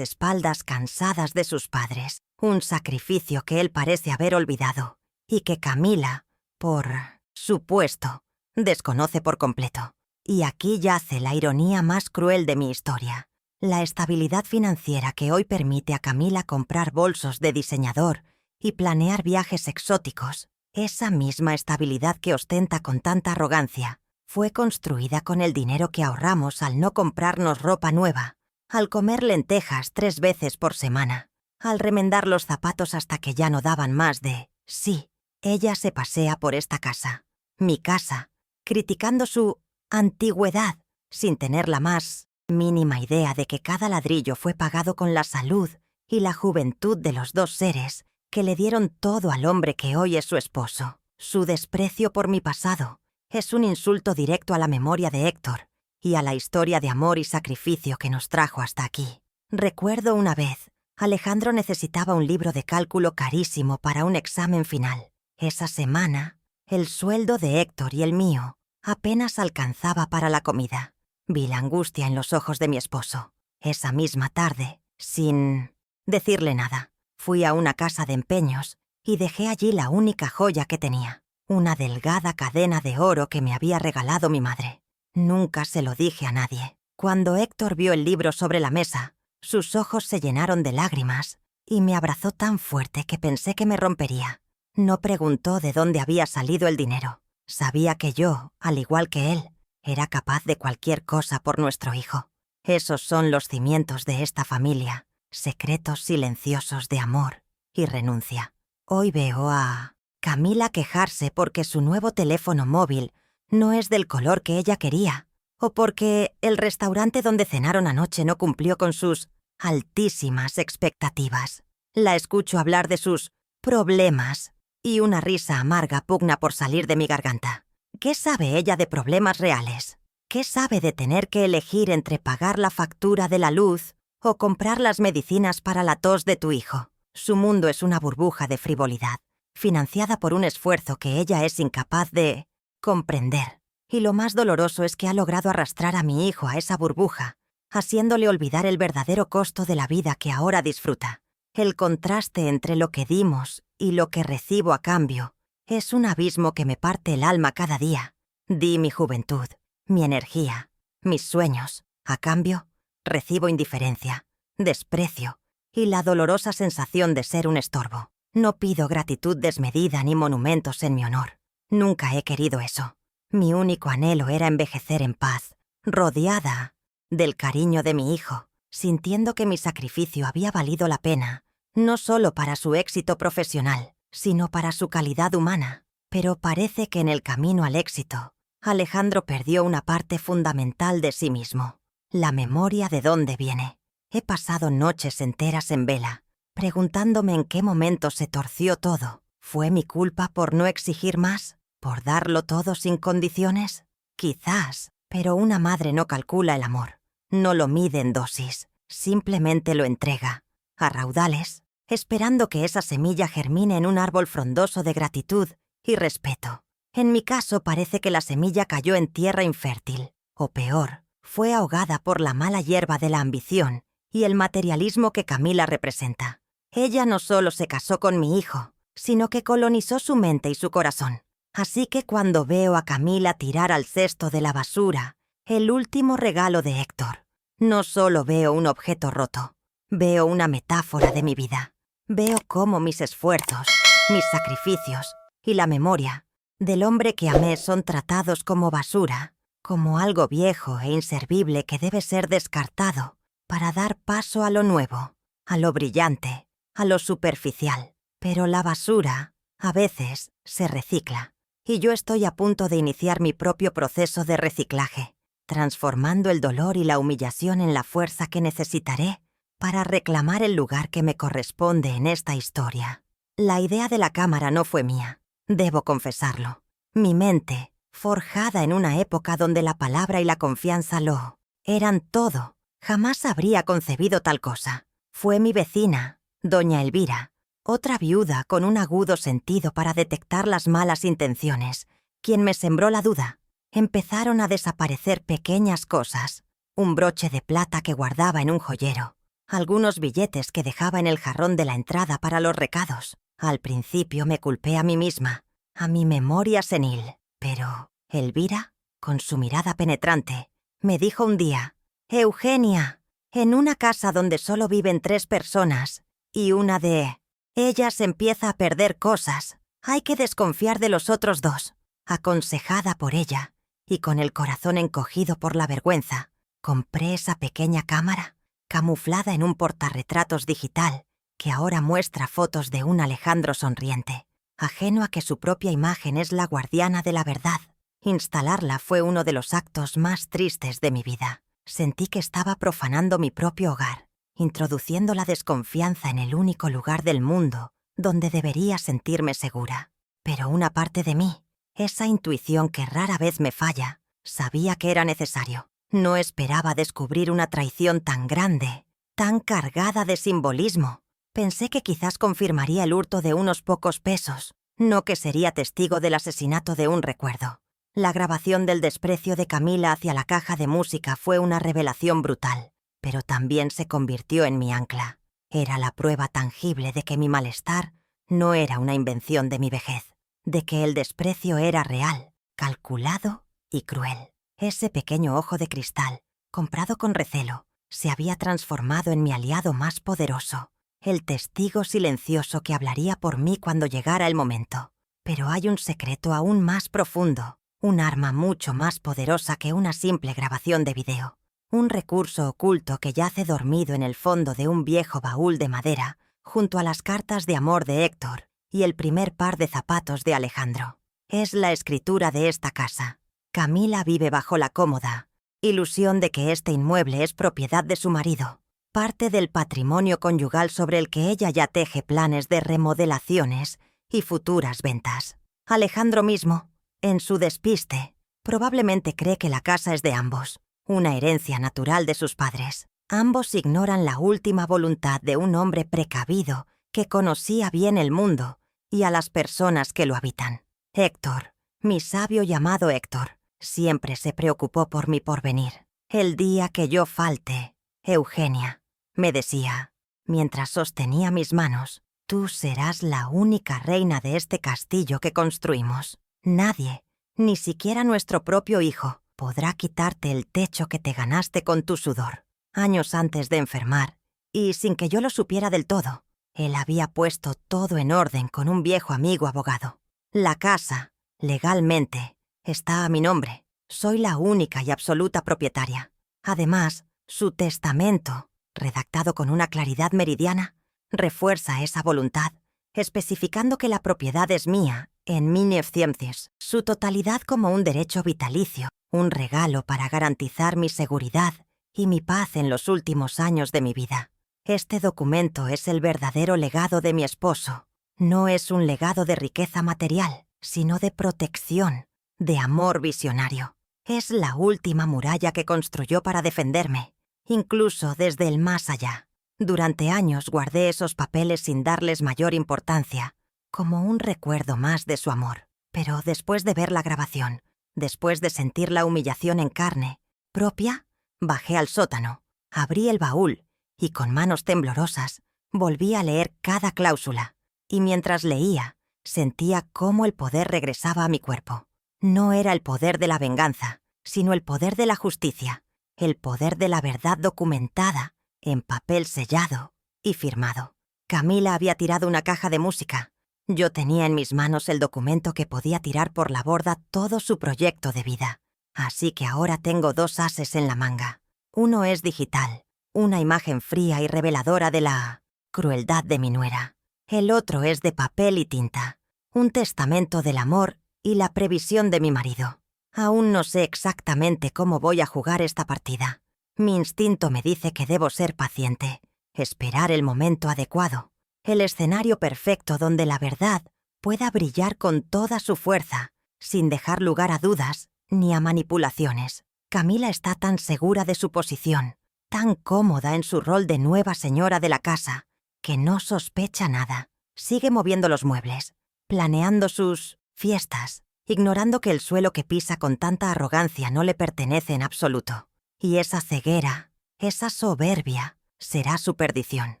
espaldas cansadas de sus padres, un sacrificio que él parece haber olvidado y que Camila, por supuesto, desconoce por completo. Y aquí yace la ironía más cruel de mi historia. La estabilidad financiera que hoy permite a Camila comprar bolsos de diseñador y planear viajes exóticos, esa misma estabilidad que ostenta con tanta arrogancia, fue construida con el dinero que ahorramos al no comprarnos ropa nueva, al comer lentejas 3 veces por semana, al remendar los zapatos hasta que ya no daban más de sí. Ella se pasea por esta casa, mi casa, criticando su antigüedad, sin tener la más mínima idea de que cada ladrillo fue pagado con la salud y la juventud de los 2 seres que le dieron todo al hombre que hoy es su esposo. Su desprecio por mi pasado es un insulto directo a la memoria de Héctor y a la historia de amor y sacrificio que nos trajo hasta aquí. Recuerdo una vez, Alejandro necesitaba un libro de cálculo carísimo para un examen final. Esa semana, el sueldo de Héctor y el mío apenas alcanzaba para la comida. Vi la angustia en los ojos de mi esposo. Esa misma tarde, sin decirle nada, fui a una casa de empeños y dejé allí la única joya que tenía, una delgada cadena de oro que me había regalado mi madre. Nunca se lo dije a nadie. Cuando Héctor vio el libro sobre la mesa, sus ojos se llenaron de lágrimas y me abrazó tan fuerte que pensé que me rompería. No preguntó de dónde había salido el dinero. Sabía que yo, al igual que él, era capaz de cualquier cosa por nuestro hijo. Esos son los cimientos de esta familia, secretos silenciosos de amor y renuncia. Hoy veo a Camila quejarse porque su nuevo teléfono móvil no es del color que ella quería, o porque el restaurante donde cenaron anoche no cumplió con sus altísimas expectativas. La escucho hablar de sus problemas y una risa amarga pugna por salir de mi garganta. ¿Qué sabe ella de problemas reales? ¿Qué sabe de tener que elegir entre pagar la factura de la luz o comprar las medicinas para la tos de tu hijo? Su mundo es una burbuja de frivolidad, financiada por un esfuerzo que ella es incapaz de comprender. Y lo más doloroso es que ha logrado arrastrar a mi hijo a esa burbuja, haciéndole olvidar el verdadero costo de la vida que ahora disfruta. El contraste entre lo que dimos y lo que recibo a cambio es un abismo que me parte el alma cada día. Di mi juventud, mi energía, mis sueños. A cambio, recibo indiferencia, desprecio y la dolorosa sensación de ser un estorbo. No pido gratitud desmedida ni monumentos en mi honor. Nunca he querido eso. Mi único anhelo era envejecer en paz, rodeada del cariño de mi hijo, sintiendo que mi sacrificio había valido la pena, no solo para su éxito profesional, sino para su calidad humana. Pero parece que en el camino al éxito, Alejandro perdió una parte fundamental de sí mismo, la memoria de dónde viene. He pasado noches enteras en vela, preguntándome en qué momento se torció todo. ¿Fue mi culpa por no exigir más? ¿Por darlo todo sin condiciones? Quizás, pero una madre no calcula el amor, no lo mide en dosis, simplemente lo entrega, a raudales, esperando que esa semilla germine en un árbol frondoso de gratitud y respeto. En mi caso parece que la semilla cayó en tierra infértil, o peor, fue ahogada por la mala hierba de la ambición y el materialismo que Camila representa. Ella no solo se casó con mi hijo, sino que colonizó su mente y su corazón. Así que cuando veo a Camila tirar al cesto de la basura el último regalo de Héctor, no solo veo un objeto roto, veo una metáfora de mi vida. Veo cómo mis esfuerzos, mis sacrificios y la memoria del hombre que amé son tratados como basura, como algo viejo e inservible que debe ser descartado para dar paso a lo nuevo, a lo brillante, a lo superficial. Pero la basura, a veces, se recicla, y yo estoy a punto de iniciar mi propio proceso de reciclaje, transformando el dolor y la humillación en la fuerza que necesitaré para reclamar el lugar que me corresponde en esta historia. La idea de la cámara no fue mía, debo confesarlo. Mi mente, forjada en una época donde la palabra y la confianza lo eran todo, jamás habría concebido tal cosa. Fue mi vecina, doña Elvira, otra viuda con un agudo sentido para detectar las malas intenciones, quien me sembró la duda. Empezaron a desaparecer pequeñas cosas, un broche de plata que guardaba en un joyero, algunos billetes que dejaba en el jarrón de la entrada para los recados. Al principio me culpé a mí misma, a mi memoria senil, pero Elvira, con su mirada penetrante, me dijo un día: «Eugenia, en una casa donde solo viven 3 personas, y una de ellas empieza a perder cosas, hay que desconfiar de los otros 2». Aconsejada por ella, y con el corazón encogido por la vergüenza, compré esa pequeña cámara, camuflada en un portarretratos digital, que ahora muestra fotos de un Alejandro sonriente, ajeno a que su propia imagen es la guardiana de la verdad. Instalarla fue uno de los actos más tristes de mi vida. Sentí que estaba profanando mi propio hogar, introduciendo la desconfianza en el único lugar del mundo donde debería sentirme segura. Pero una parte de mí, esa intuición que rara vez me falla, sabía que era necesario. No esperaba descubrir una traición tan grande, tan cargada de simbolismo. Pensé que quizás confirmaría el hurto de unos pocos pesos, no que sería testigo del asesinato de un recuerdo. La grabación del desprecio de Camila hacia la caja de música fue una revelación brutal, pero también se convirtió en mi ancla. Era la prueba tangible de que mi malestar no era una invención de mi vejez, de que el desprecio era real, calculado y cruel. Ese pequeño ojo de cristal, comprado con recelo, se había transformado en mi aliado más poderoso, el testigo silencioso que hablaría por mí cuando llegara el momento. Pero hay un secreto aún más profundo, un arma mucho más poderosa que una simple grabación de video, un recurso oculto que yace dormido en el fondo de un viejo baúl de madera, junto a las cartas de amor de Héctor y el primer par de zapatos de Alejandro. Es la escritura de esta casa. Camila vive bajo la cómoda ilusión de que este inmueble es propiedad de su marido, parte del patrimonio conyugal sobre el que ella ya teje planes de remodelaciones y futuras ventas. Alejandro mismo, en su despiste, probablemente cree que la casa es de ambos, una herencia natural de sus padres. Ambos ignoran la última voluntad de un hombre precavido que conocía bien el mundo y a las personas que lo habitan. Héctor, mi sabio llamado Héctor, siempre se preocupó por mi porvenir. El día que yo falte, Eugenia, me decía, mientras sostenía mis manos, tú serás la única reina de este castillo que construimos. Nadie, ni siquiera nuestro propio hijo, podrá quitarte el techo que te ganaste con tu sudor. Años antes de enfermar, y sin que yo lo supiera del todo, él había puesto todo en orden con un viejo amigo abogado. La casa, legalmente, está a mi nombre. Soy la única y absoluta propietaria. Además, su testamento, redactado con una claridad meridiana, refuerza esa voluntad, especificando que la propiedad es mía, en minefciencies, su totalidad como un derecho vitalicio, un regalo para garantizar mi seguridad y mi paz en los últimos años de mi vida. Este documento es el verdadero legado de mi esposo. No es un legado de riqueza material, sino de protección, de amor visionario. Es la última muralla que construyó para defenderme, incluso desde el más allá. Durante años guardé esos papeles sin darles mayor importancia, como un recuerdo más de su amor. Pero después de ver la grabación, después de sentir la humillación en carne propia, bajé al sótano, abrí el baúl y con manos temblorosas volví a leer cada cláusula. Y mientras leía, Sentía cómo el poder regresaba a mi cuerpo. No era el poder de la venganza, sino el poder de la justicia, el poder de la verdad documentada, en papel sellado y firmado. Camila había tirado una caja de música. Yo tenía en mis manos el documento que podía tirar por la borda todo su proyecto de vida. Así que ahora tengo 2 ases en la manga. Uno es digital, una imagen fría y reveladora de la crueldad de mi nuera. El otro es de papel y tinta, un testamento del amor y la previsión de mi marido. Aún no sé exactamente cómo voy a jugar esta partida. Mi instinto me dice que debo ser paciente, esperar el momento adecuado, el escenario perfecto donde la verdad pueda brillar con toda su fuerza, sin dejar lugar a dudas ni a manipulaciones. Camila está tan segura de su posición, tan cómoda en su rol de nueva señora de la casa, que no sospecha nada. Sigue moviendo los muebles, planeando sus fiestas, ignorando que el suelo que pisa con tanta arrogancia no le pertenece en absoluto. Y esa ceguera, esa soberbia, será su perdición.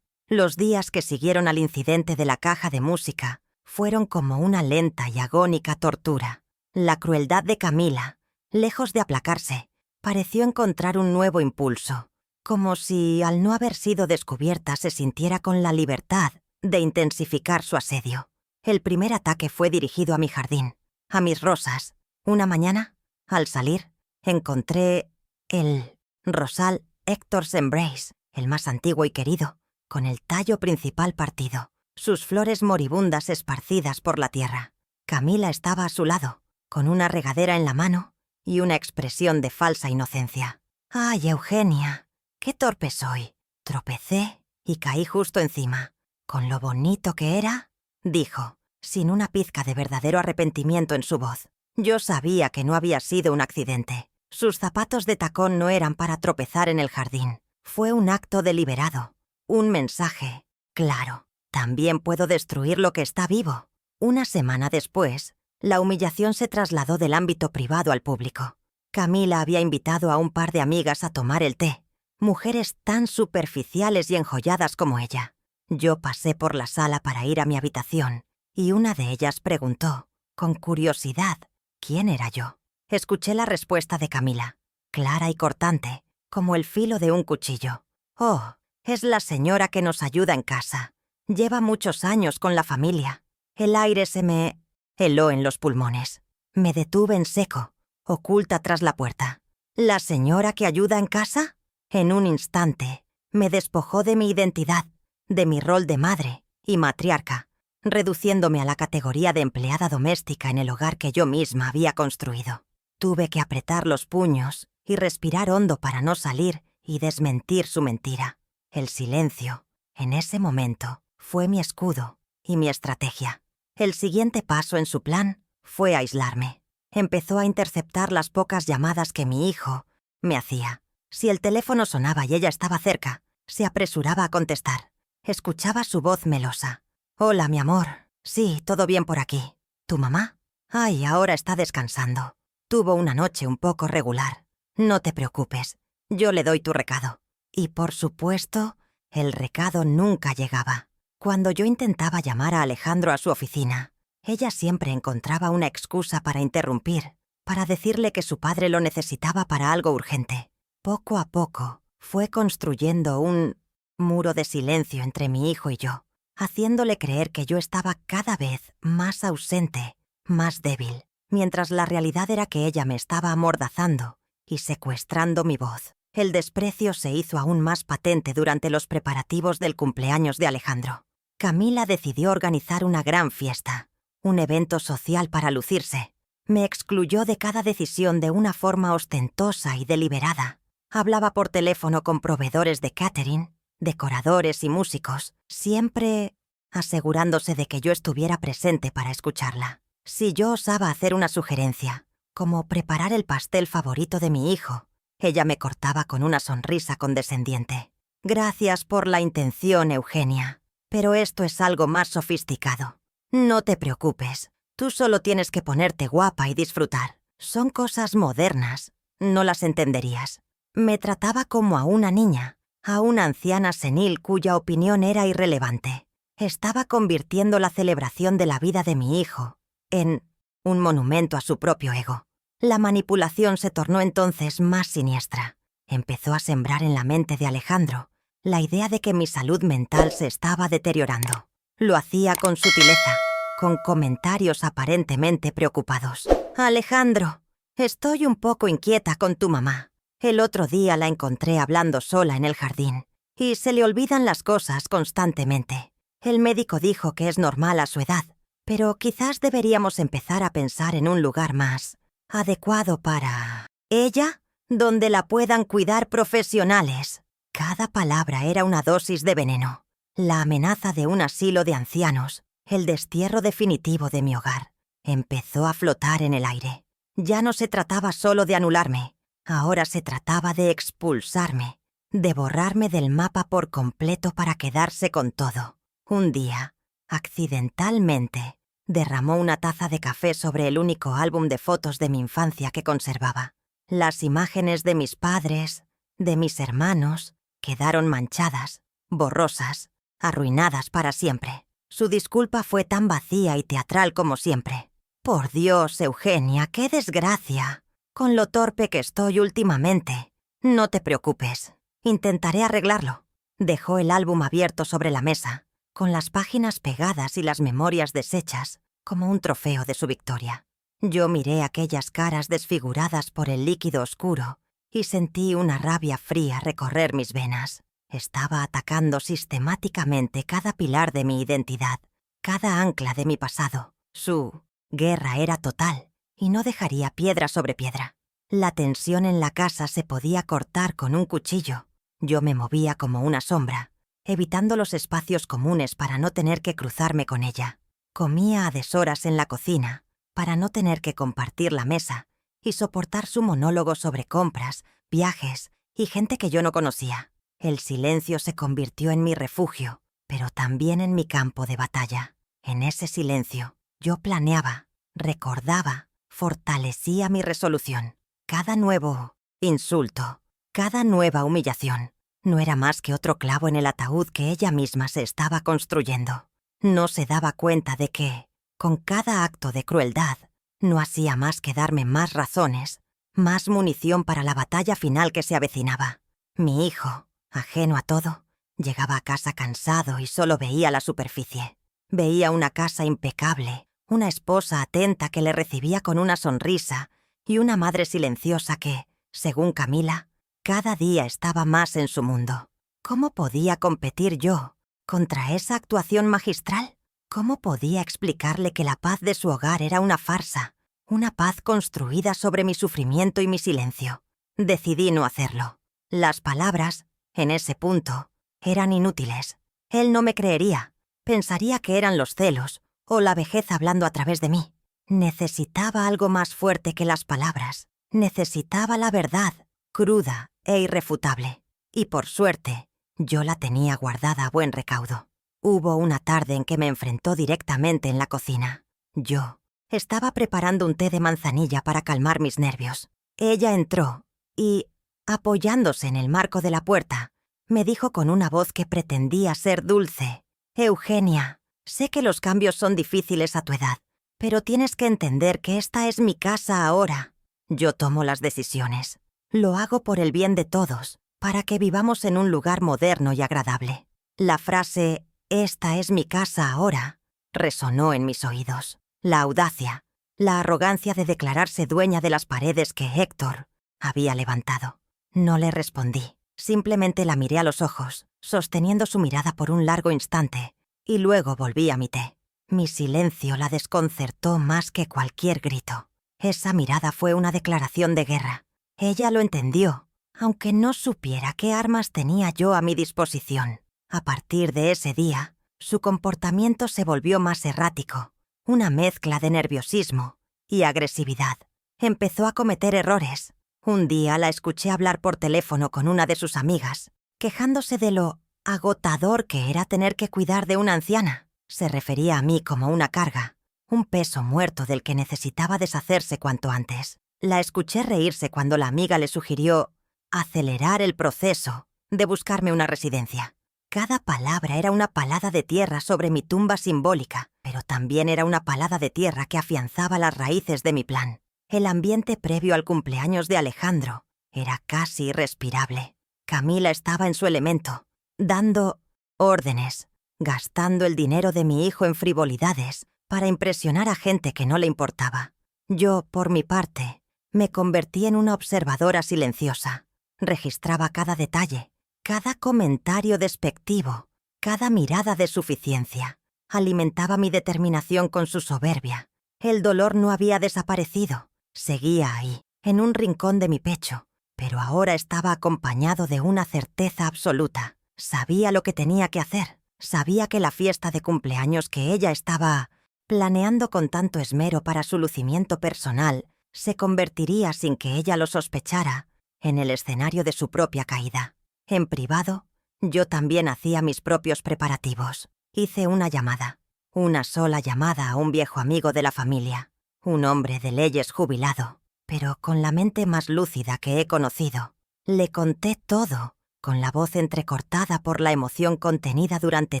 Los días que siguieron al incidente de la caja de música fueron como una lenta y agónica tortura. La crueldad de Camila, lejos de aplacarse, pareció encontrar un nuevo impulso, como si, al no haber sido descubierta, se sintiera con la libertad de intensificar su asedio. El primer ataque fue dirigido a mi jardín, a mis rosas. Una mañana, al salir, encontré el rosal Héctor's Embrace, el más antiguo y querido, con el tallo principal partido, sus flores moribundas esparcidas por la tierra. Camila estaba a su lado, con una regadera en la mano y una expresión de falsa inocencia. «Ay, Eugenia, qué torpe soy». Tropecé y caí justo encima. «Con lo bonito que era», dijo, sin una pizca de verdadero arrepentimiento en su voz. Yo sabía que no había sido un accidente. Sus zapatos de tacón no eran para tropezar en el jardín. Fue un acto deliberado, un mensaje claro. También puedo destruir lo que está vivo. Una semana después, la humillación se trasladó del ámbito privado al público. Camila había invitado a un par de amigas a tomar el té, mujeres tan superficiales y enjolladas como ella. Yo pasé por la sala para ir a mi habitación y una de ellas preguntó, con curiosidad, quién era yo. Escuché la respuesta de Camila, clara y cortante, como el filo de un cuchillo. «Oh, es la señora que nos ayuda en casa. Lleva muchos años con la familia». El aire se me heló en los pulmones. Me detuve en seco, oculta tras la puerta. ¿La señora que ayuda en casa? En un instante, me despojó de mi identidad, de mi rol de madre y matriarca, reduciéndome a la categoría de empleada doméstica en el hogar que yo misma había construido. Tuve que apretar los puños y respirar hondo para no salir y desmentir su mentira. El silencio, en ese momento, fue mi escudo y mi estrategia. El siguiente paso en su plan fue aislarme. Empezó a interceptar las pocas llamadas que mi hijo me hacía. Si el teléfono sonaba y ella estaba cerca, se apresuraba a contestar. Escuchaba su voz melosa. «Hola, mi amor. Sí, todo bien por aquí. ¿Tu mamá? Ay, ahora está descansando. Tuvo una noche un poco regular. No te preocupes, yo le doy tu recado». Y por supuesto, el recado nunca llegaba. Cuando yo intentaba llamar a Alejandro a su oficina, ella siempre encontraba una excusa para interrumpir, para decirle que su padre lo necesitaba para algo urgente. Poco a poco, fue construyendo un muro de silencio entre mi hijo y yo, haciéndole creer que yo estaba cada vez más ausente, más débil, mientras la realidad era que ella me estaba amordazando y secuestrando mi voz. El desprecio se hizo aún más patente durante los preparativos del cumpleaños de Alejandro. Camila decidió organizar una gran fiesta, un evento social para lucirse. Me excluyó de cada decisión de una forma ostentosa y deliberada. Hablaba por teléfono con proveedores de catering, decoradores y músicos, siempre asegurándose de que yo estuviera presente para escucharla. Si yo osaba hacer una sugerencia, como preparar el pastel favorito de mi hijo, ella me cortaba con una sonrisa condescendiente. «Gracias por la intención, Eugenia, pero esto es algo más sofisticado. No te preocupes, tú solo tienes que ponerte guapa y disfrutar. Son cosas modernas, no las entenderías». Me trataba como a una niña, a una anciana senil cuya opinión era irrelevante. Estaba convirtiendo la celebración de la vida de mi hijo en un monumento a su propio ego. La manipulación se tornó entonces más siniestra. Empezó a sembrar en la mente de Alejandro la idea de que mi salud mental se estaba deteriorando. Lo hacía con sutileza, con comentarios aparentemente preocupados. «Alejandro, estoy un poco inquieta con tu mamá. El otro día la encontré hablando sola en el jardín y se le olvidan las cosas constantemente. El médico dijo que es normal a su edad, pero quizás deberíamos empezar a pensar en un lugar más adecuado para ella, donde la puedan cuidar profesionales». Cada palabra era una dosis de veneno. La amenaza de un asilo de ancianos, el destierro definitivo de mi hogar, empezó a flotar en el aire. Ya no se trataba solo de anularme, ahora se trataba de expulsarme, de borrarme del mapa por completo para quedarse con todo. Un día, accidentalmente, derramó una taza de café sobre el único álbum de fotos de mi infancia que conservaba. Las imágenes de mis padres, de mis hermanos, quedaron manchadas, borrosas, arruinadas para siempre. Su disculpa fue tan vacía y teatral como siempre. «Por Dios, Eugenia, qué desgracia. Con lo torpe que estoy últimamente. No te preocupes. Intentaré arreglarlo». Dejó el álbum abierto sobre la mesa, con las páginas pegadas y las memorias deshechas, como un trofeo de su victoria. Yo miré aquellas caras desfiguradas por el líquido oscuro y sentí una rabia fría recorrer mis venas. Estaba atacando sistemáticamente cada pilar de mi identidad, cada ancla de mi pasado. Su guerra era total y no dejaría piedra sobre piedra. La tensión en la casa se podía cortar con un cuchillo. Yo me movía como una sombra, evitando los espacios comunes para no tener que cruzarme con ella. Comía a deshoras en la cocina para no tener que compartir la mesa y soportar su monólogo sobre compras, viajes y gente que yo no conocía. El silencio se convirtió en mi refugio, pero también en mi campo de batalla. En ese silencio, yo planeaba, recordaba, fortalecía mi resolución. Cada nuevo insulto, cada nueva humillación, no era más que otro clavo en el ataúd que ella misma se estaba construyendo. No se daba cuenta de que, con cada acto de crueldad, no hacía más que darme más razones, más munición para la batalla final que se avecinaba. Mi hijo, ajeno a todo, llegaba a casa cansado y solo veía la superficie. Veía una casa impecable, una esposa atenta que le recibía con una sonrisa y una madre silenciosa que, según Camila, cada día estaba más en su mundo. ¿Cómo podía competir yo contra esa actuación magistral? ¿Cómo podía explicarle que la paz de su hogar era una farsa, una paz construida sobre mi sufrimiento y mi silencio? Decidí no hacerlo. Las palabras, en ese punto, eran inútiles. Él no me creería. Pensaría que eran los celos o la vejez hablando a través de mí. Necesitaba algo más fuerte que las palabras. Necesitaba la verdad, cruda e irrefutable. Y por suerte, yo la tenía guardada a buen recaudo. Hubo una tarde en que me enfrentó directamente en la cocina. Yo estaba preparando un té de manzanilla para calmar mis nervios. Ella entró y, apoyándose en el marco de la puerta, me dijo con una voz que pretendía ser dulce: «Eugenia, sé que los cambios son difíciles a tu edad, pero tienes que entender que esta es mi casa ahora. Yo tomo las decisiones. Lo hago por el bien de todos, para que vivamos en un lugar moderno y agradable». La frase «esta es mi casa ahora» resonó en mis oídos. La audacia, la arrogancia de declararse dueña de las paredes que Héctor había levantado. No le respondí. Simplemente la miré a los ojos, sosteniendo su mirada por un largo instante, y luego volví a mi té. Mi silencio la desconcertó más que cualquier grito. Esa mirada fue una declaración de guerra. Ella lo entendió, aunque no supiera qué armas tenía yo a mi disposición. A partir de ese día, su comportamiento se volvió más errático, una mezcla de nerviosismo y agresividad. Empezó a cometer errores. Un día la escuché hablar por teléfono con una de sus amigas, quejándose de lo agotador que era tener que cuidar de una anciana. Se refería a mí como una carga, un peso muerto del que necesitaba deshacerse cuanto antes. La escuché reírse cuando la amiga le sugirió acelerar el proceso de buscarme una residencia. Cada palabra era una palada de tierra sobre mi tumba simbólica, pero también era una palada de tierra que afianzaba las raíces de mi plan. El ambiente previo al cumpleaños de Alejandro era casi irrespirable. Camila estaba en su elemento, dando órdenes, gastando el dinero de mi hijo en frivolidades para impresionar a gente que no le importaba. Yo, por mi parte, me convertí en una observadora silenciosa. Registraba cada detalle, cada comentario despectivo, cada mirada de suficiencia. Alimentaba mi determinación con su soberbia. El dolor no había desaparecido. Seguía ahí, en un rincón de mi pecho, pero ahora estaba acompañado de una certeza absoluta. Sabía lo que tenía que hacer. Sabía que la fiesta de cumpleaños que ella estaba planeando con tanto esmero para su lucimiento personal se convertiría, sin que ella lo sospechara, en el escenario de su propia caída. En privado, yo también hacía mis propios preparativos. Hice una llamada, una sola llamada a un viejo amigo de la familia, un hombre de leyes jubilado, pero con la mente más lúcida que he conocido. Le conté todo, con la voz entrecortada por la emoción contenida durante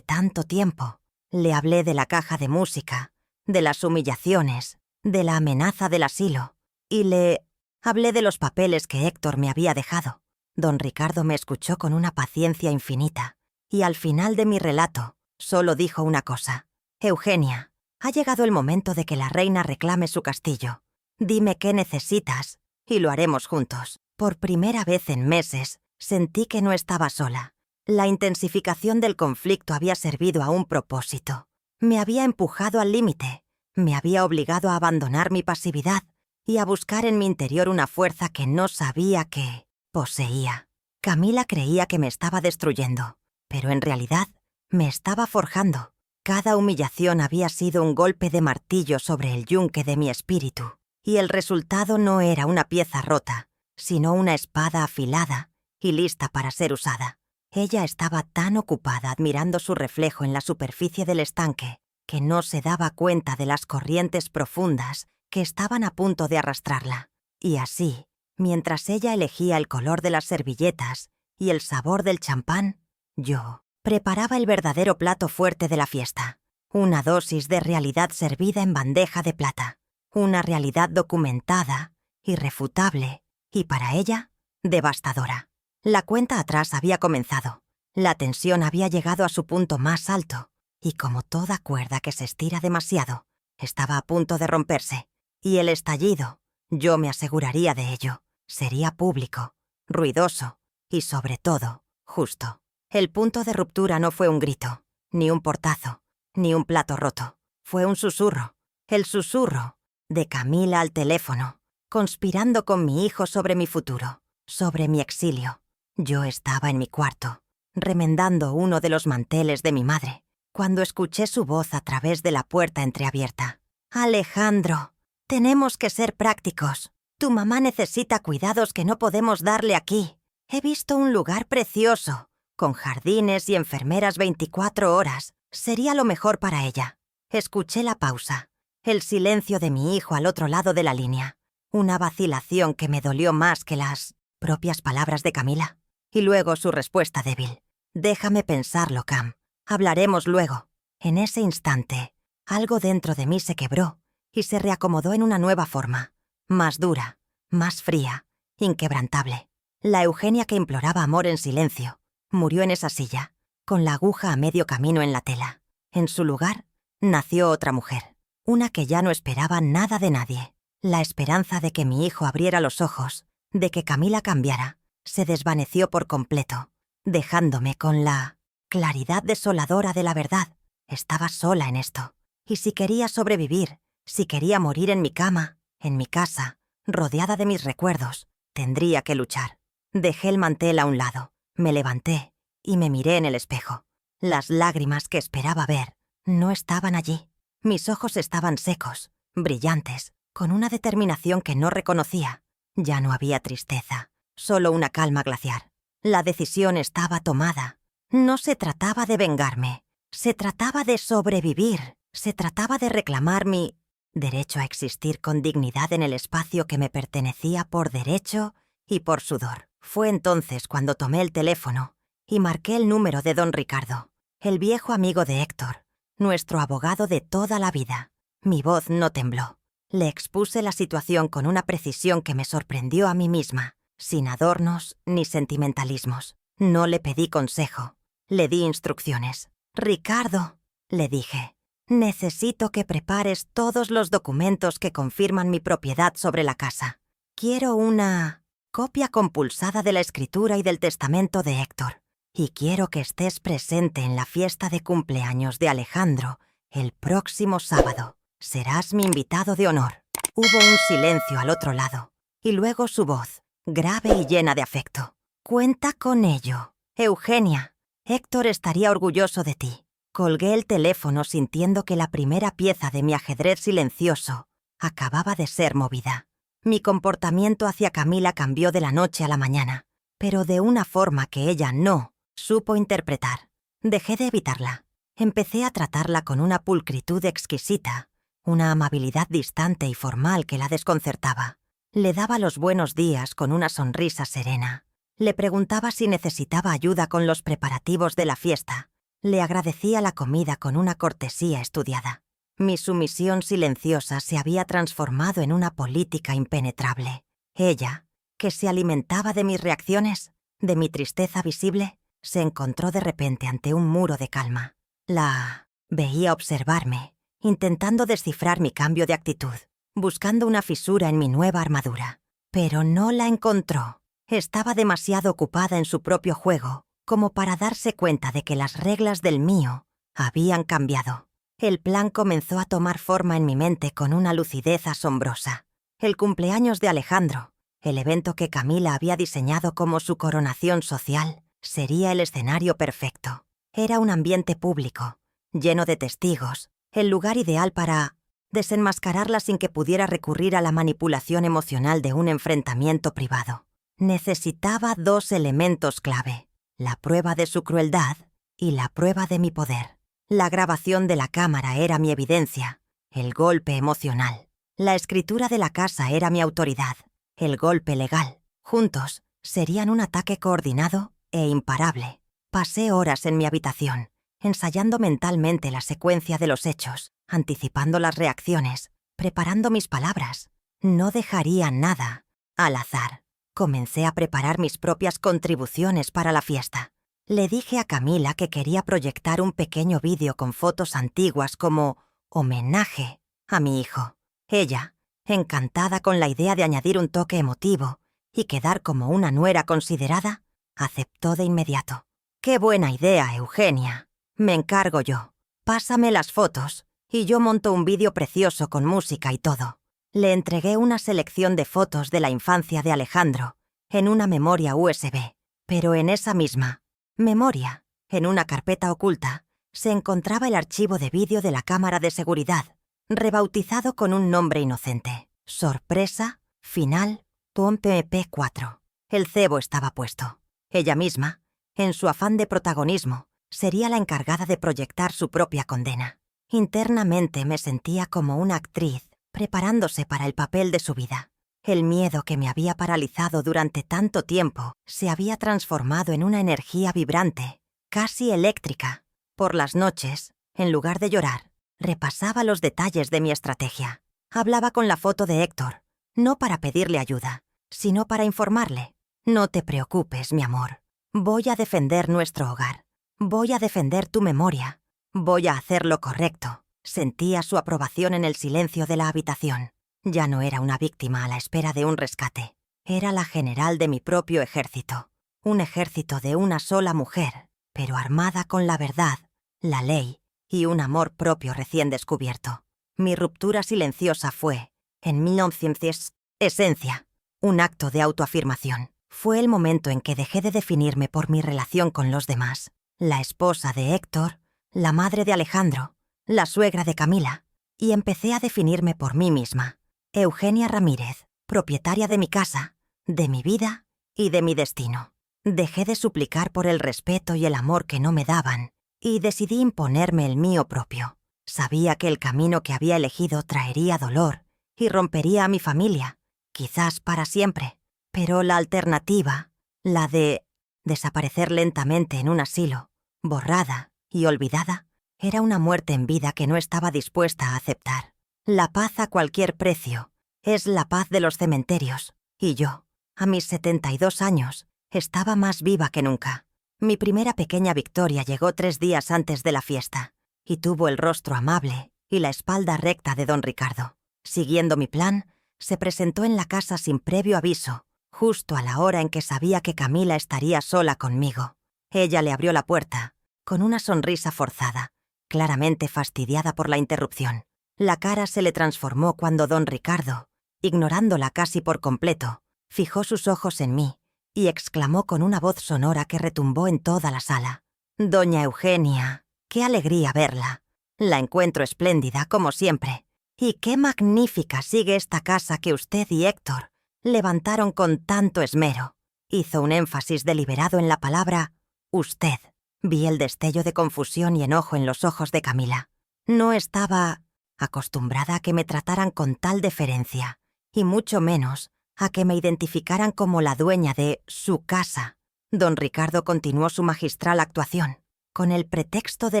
tanto tiempo. Le hablé de la caja de música, de las humillaciones, de la amenaza del asilo, y le hablé de los papeles que Héctor me había dejado. Don Ricardo me escuchó con una paciencia infinita, y al final de mi relato solo dijo una cosa: Eugenia, ha llegado el momento de que la reina reclame su castillo. Dime qué necesitas y lo haremos juntos. Por primera vez en meses, sentí que no estaba sola. La intensificación del conflicto había servido a un propósito. Me había empujado al límite, me había obligado a abandonar mi pasividad y a buscar en mi interior una fuerza que no sabía que poseía. Camila creía que me estaba destruyendo, pero en realidad me estaba forjando. Cada humillación había sido un golpe de martillo sobre el yunque de mi espíritu, y el resultado no era una pieza rota, sino una espada afilada y lista para ser usada. Ella estaba tan ocupada admirando su reflejo en la superficie del estanque que no se daba cuenta de las corrientes profundas que estaban a punto de arrastrarla. Y así, mientras ella elegía el color de las servilletas y el sabor del champán, yo preparaba el verdadero plato fuerte de la fiesta. Una dosis de realidad servida en bandeja de plata. Una realidad documentada, irrefutable y, para ella, devastadora. La cuenta atrás había comenzado. La tensión había llegado a su punto más alto y, como toda cuerda que se estira demasiado, estaba a punto de romperse. Y el estallido, yo me aseguraría de ello, sería público, ruidoso y, sobre todo, justo. El punto de ruptura no fue un grito, ni un portazo, ni un plato roto. Fue un susurro. El susurro de Camila al teléfono, conspirando con mi hijo sobre mi futuro, sobre mi exilio. Yo estaba en mi cuarto, remendando uno de los manteles de mi madre, cuando escuché su voz a través de la puerta entreabierta. «Alejandro, tenemos que ser prácticos. Tu mamá necesita cuidados que no podemos darle aquí. He visto un lugar precioso, con jardines y enfermeras 24 horas. Sería lo mejor para ella». Escuché la pausa, el silencio de mi hijo al otro lado de la línea, una vacilación que me dolió más que las propias palabras de Camila. Y luego su respuesta débil: «Déjame pensarlo, Cam. Hablaremos luego». En ese instante, algo dentro de mí se quebró y se reacomodó en una nueva forma, más dura, más fría, inquebrantable. La Eugenia que imploraba amor en silencio murió en esa silla, con la aguja a medio camino en la tela. En su lugar, nació otra mujer, una que ya no esperaba nada de nadie. La esperanza de que mi hijo abriera los ojos, de que Camila cambiara, se desvaneció por completo, dejándome con la claridad desoladora de la verdad. Estaba sola en esto, y si quería sobrevivir, si quería morir en mi cama, en mi casa, rodeada de mis recuerdos, tendría que luchar. Dejé el mantel a un lado, me levanté y me miré en el espejo. Las lágrimas que esperaba ver no estaban allí. Mis ojos estaban secos, brillantes, con una determinación que no reconocía. Ya no había tristeza, solo una calma glaciar. La decisión estaba tomada. No se trataba de vengarme, se trataba de sobrevivir, se trataba de reclamar mi derecho a existir con dignidad en el espacio que me pertenecía por derecho y por sudor. Fue entonces cuando tomé el teléfono y marqué el número de don Ricardo, el viejo amigo de Héctor, nuestro abogado de toda la vida. Mi voz no tembló. Le expuse la situación con una precisión que me sorprendió a mí misma, sin adornos ni sentimentalismos. No le pedí consejo, le di instrucciones. «Ricardo», le dije, «necesito que prepares todos los documentos que confirman mi propiedad sobre la casa. Quiero una copia compulsada de la escritura y del testamento de Héctor. Y quiero que estés presente en la fiesta de cumpleaños de Alejandro el próximo sábado. Serás mi invitado de honor». Hubo un silencio al otro lado, y luego su voz, grave y llena de afecto. «Cuenta con ello, Eugenia. Héctor estaría orgulloso de ti». Colgué el teléfono sintiendo que la primera pieza de mi ajedrez silencioso acababa de ser movida. Mi comportamiento hacia Camila cambió de la noche a la mañana, pero de una forma que ella no supo interpretar. Dejé de evitarla. Empecé a tratarla con una pulcritud exquisita, una amabilidad distante y formal que la desconcertaba. Le daba los buenos días con una sonrisa serena. Le preguntaba si necesitaba ayuda con los preparativos de la fiesta. Le agradecía la comida con una cortesía estudiada. Mi sumisión silenciosa se había transformado en una política impenetrable. Ella, que se alimentaba de mis reacciones, de mi tristeza visible, se encontró de repente ante un muro de calma. La veía observarme, intentando descifrar mi cambio de actitud, buscando una fisura en mi nueva armadura. Pero no la encontró. Estaba demasiado ocupada en su propio juego como para darse cuenta de que las reglas del mío habían cambiado. El plan comenzó a tomar forma en mi mente con una lucidez asombrosa. El cumpleaños de Alejandro, el evento que Camila había diseñado como su coronación social, sería el escenario perfecto. Era un ambiente público, lleno de testigos, el lugar ideal para desenmascararla sin que pudiera recurrir a la manipulación emocional de un enfrentamiento privado. Necesitaba dos elementos clave: la prueba de su crueldad y la prueba de mi poder. La grabación de la cámara era mi evidencia, el golpe emocional. La escritura de la casa era mi autoridad, el golpe legal. Juntos, serían un ataque coordinado e imparable. Pasé horas en mi habitación, ensayando mentalmente la secuencia de los hechos, anticipando las reacciones, preparando mis palabras. No dejaría nada al azar. Comencé a preparar mis propias contribuciones para la fiesta. Le dije a Camila que quería proyectar un pequeño vídeo con fotos antiguas como homenaje a mi hijo. Ella, encantada con la idea de añadir un toque emotivo y quedar como una nuera considerada, aceptó de inmediato. «Qué buena idea, Eugenia. Me encargo yo. Pásame las fotos y yo monto un vídeo precioso con música y todo». Le entregué una selección de fotos de la infancia de Alejandro en una memoria USB, pero en esa misma memoria, en una carpeta oculta, se encontraba el archivo de vídeo de la cámara de seguridad, rebautizado con un nombre inocente: Sorpresa Final .mp4. El cebo estaba puesto. Ella misma, en su afán de protagonismo, sería la encargada de proyectar su propia condena. Internamente me sentía como una actriz preparándose para el papel de su vida. El miedo que me había paralizado durante tanto tiempo se había transformado en una energía vibrante, casi eléctrica. Por las noches, en lugar de llorar, repasaba los detalles de mi estrategia. Hablaba con la foto de Héctor, no para pedirle ayuda, sino para informarle. «No te preocupes, mi amor. Voy a defender nuestro hogar. Voy a defender tu memoria. Voy a hacer lo correcto». Sentía su aprobación en el silencio de la habitación. Ya no era una víctima a la espera de un rescate. Era la general de mi propio ejército. Un ejército de una sola mujer, pero armada con la verdad, la ley y un amor propio recién descubierto. Mi ruptura silenciosa fue, en 1900, esencia, un acto de autoafirmación. Fue el momento en que dejé de definirme por mi relación con los demás. La esposa de Héctor, la madre de Alejandro, la suegra de Camila, y empecé a definirme por mí misma. Eugenia Ramírez, propietaria de mi casa, de mi vida y de mi destino. Dejé de suplicar por el respeto y el amor que no me daban, y decidí imponerme el mío propio. Sabía que el camino que había elegido traería dolor y rompería a mi familia, quizás para siempre, pero la alternativa, la de Desaparecer lentamente en un asilo, borrada y olvidada, era una muerte en vida que no estaba dispuesta a aceptar. La paz a cualquier precio es la paz de los cementerios, y yo, a mis 72 años, estaba más viva que nunca. Mi primera pequeña victoria llegó 3 días antes de la fiesta, y tuvo el rostro amable y la espalda recta de don Ricardo. Siguiendo mi plan, se presentó en la casa sin previo aviso, justo a la hora en que sabía que Camila estaría sola conmigo. Ella le abrió la puerta, con una sonrisa forzada, claramente fastidiada por la interrupción. La cara se le transformó cuando don Ricardo, ignorándola casi por completo, fijó sus ojos en mí y exclamó con una voz sonora que retumbó en toda la sala: «Doña Eugenia, qué alegría verla. La encuentro espléndida, como siempre. Y qué magnífica sigue esta casa que usted y Héctor levantaron con tanto esmero». Hizo un énfasis deliberado en la palabra «usted». Vi el destello de confusión y enojo en los ojos de Camila. No estaba acostumbrada a que me trataran con tal deferencia, y mucho menos a que me identificaran como la dueña de su casa. Don Ricardo continuó su magistral actuación, con el pretexto de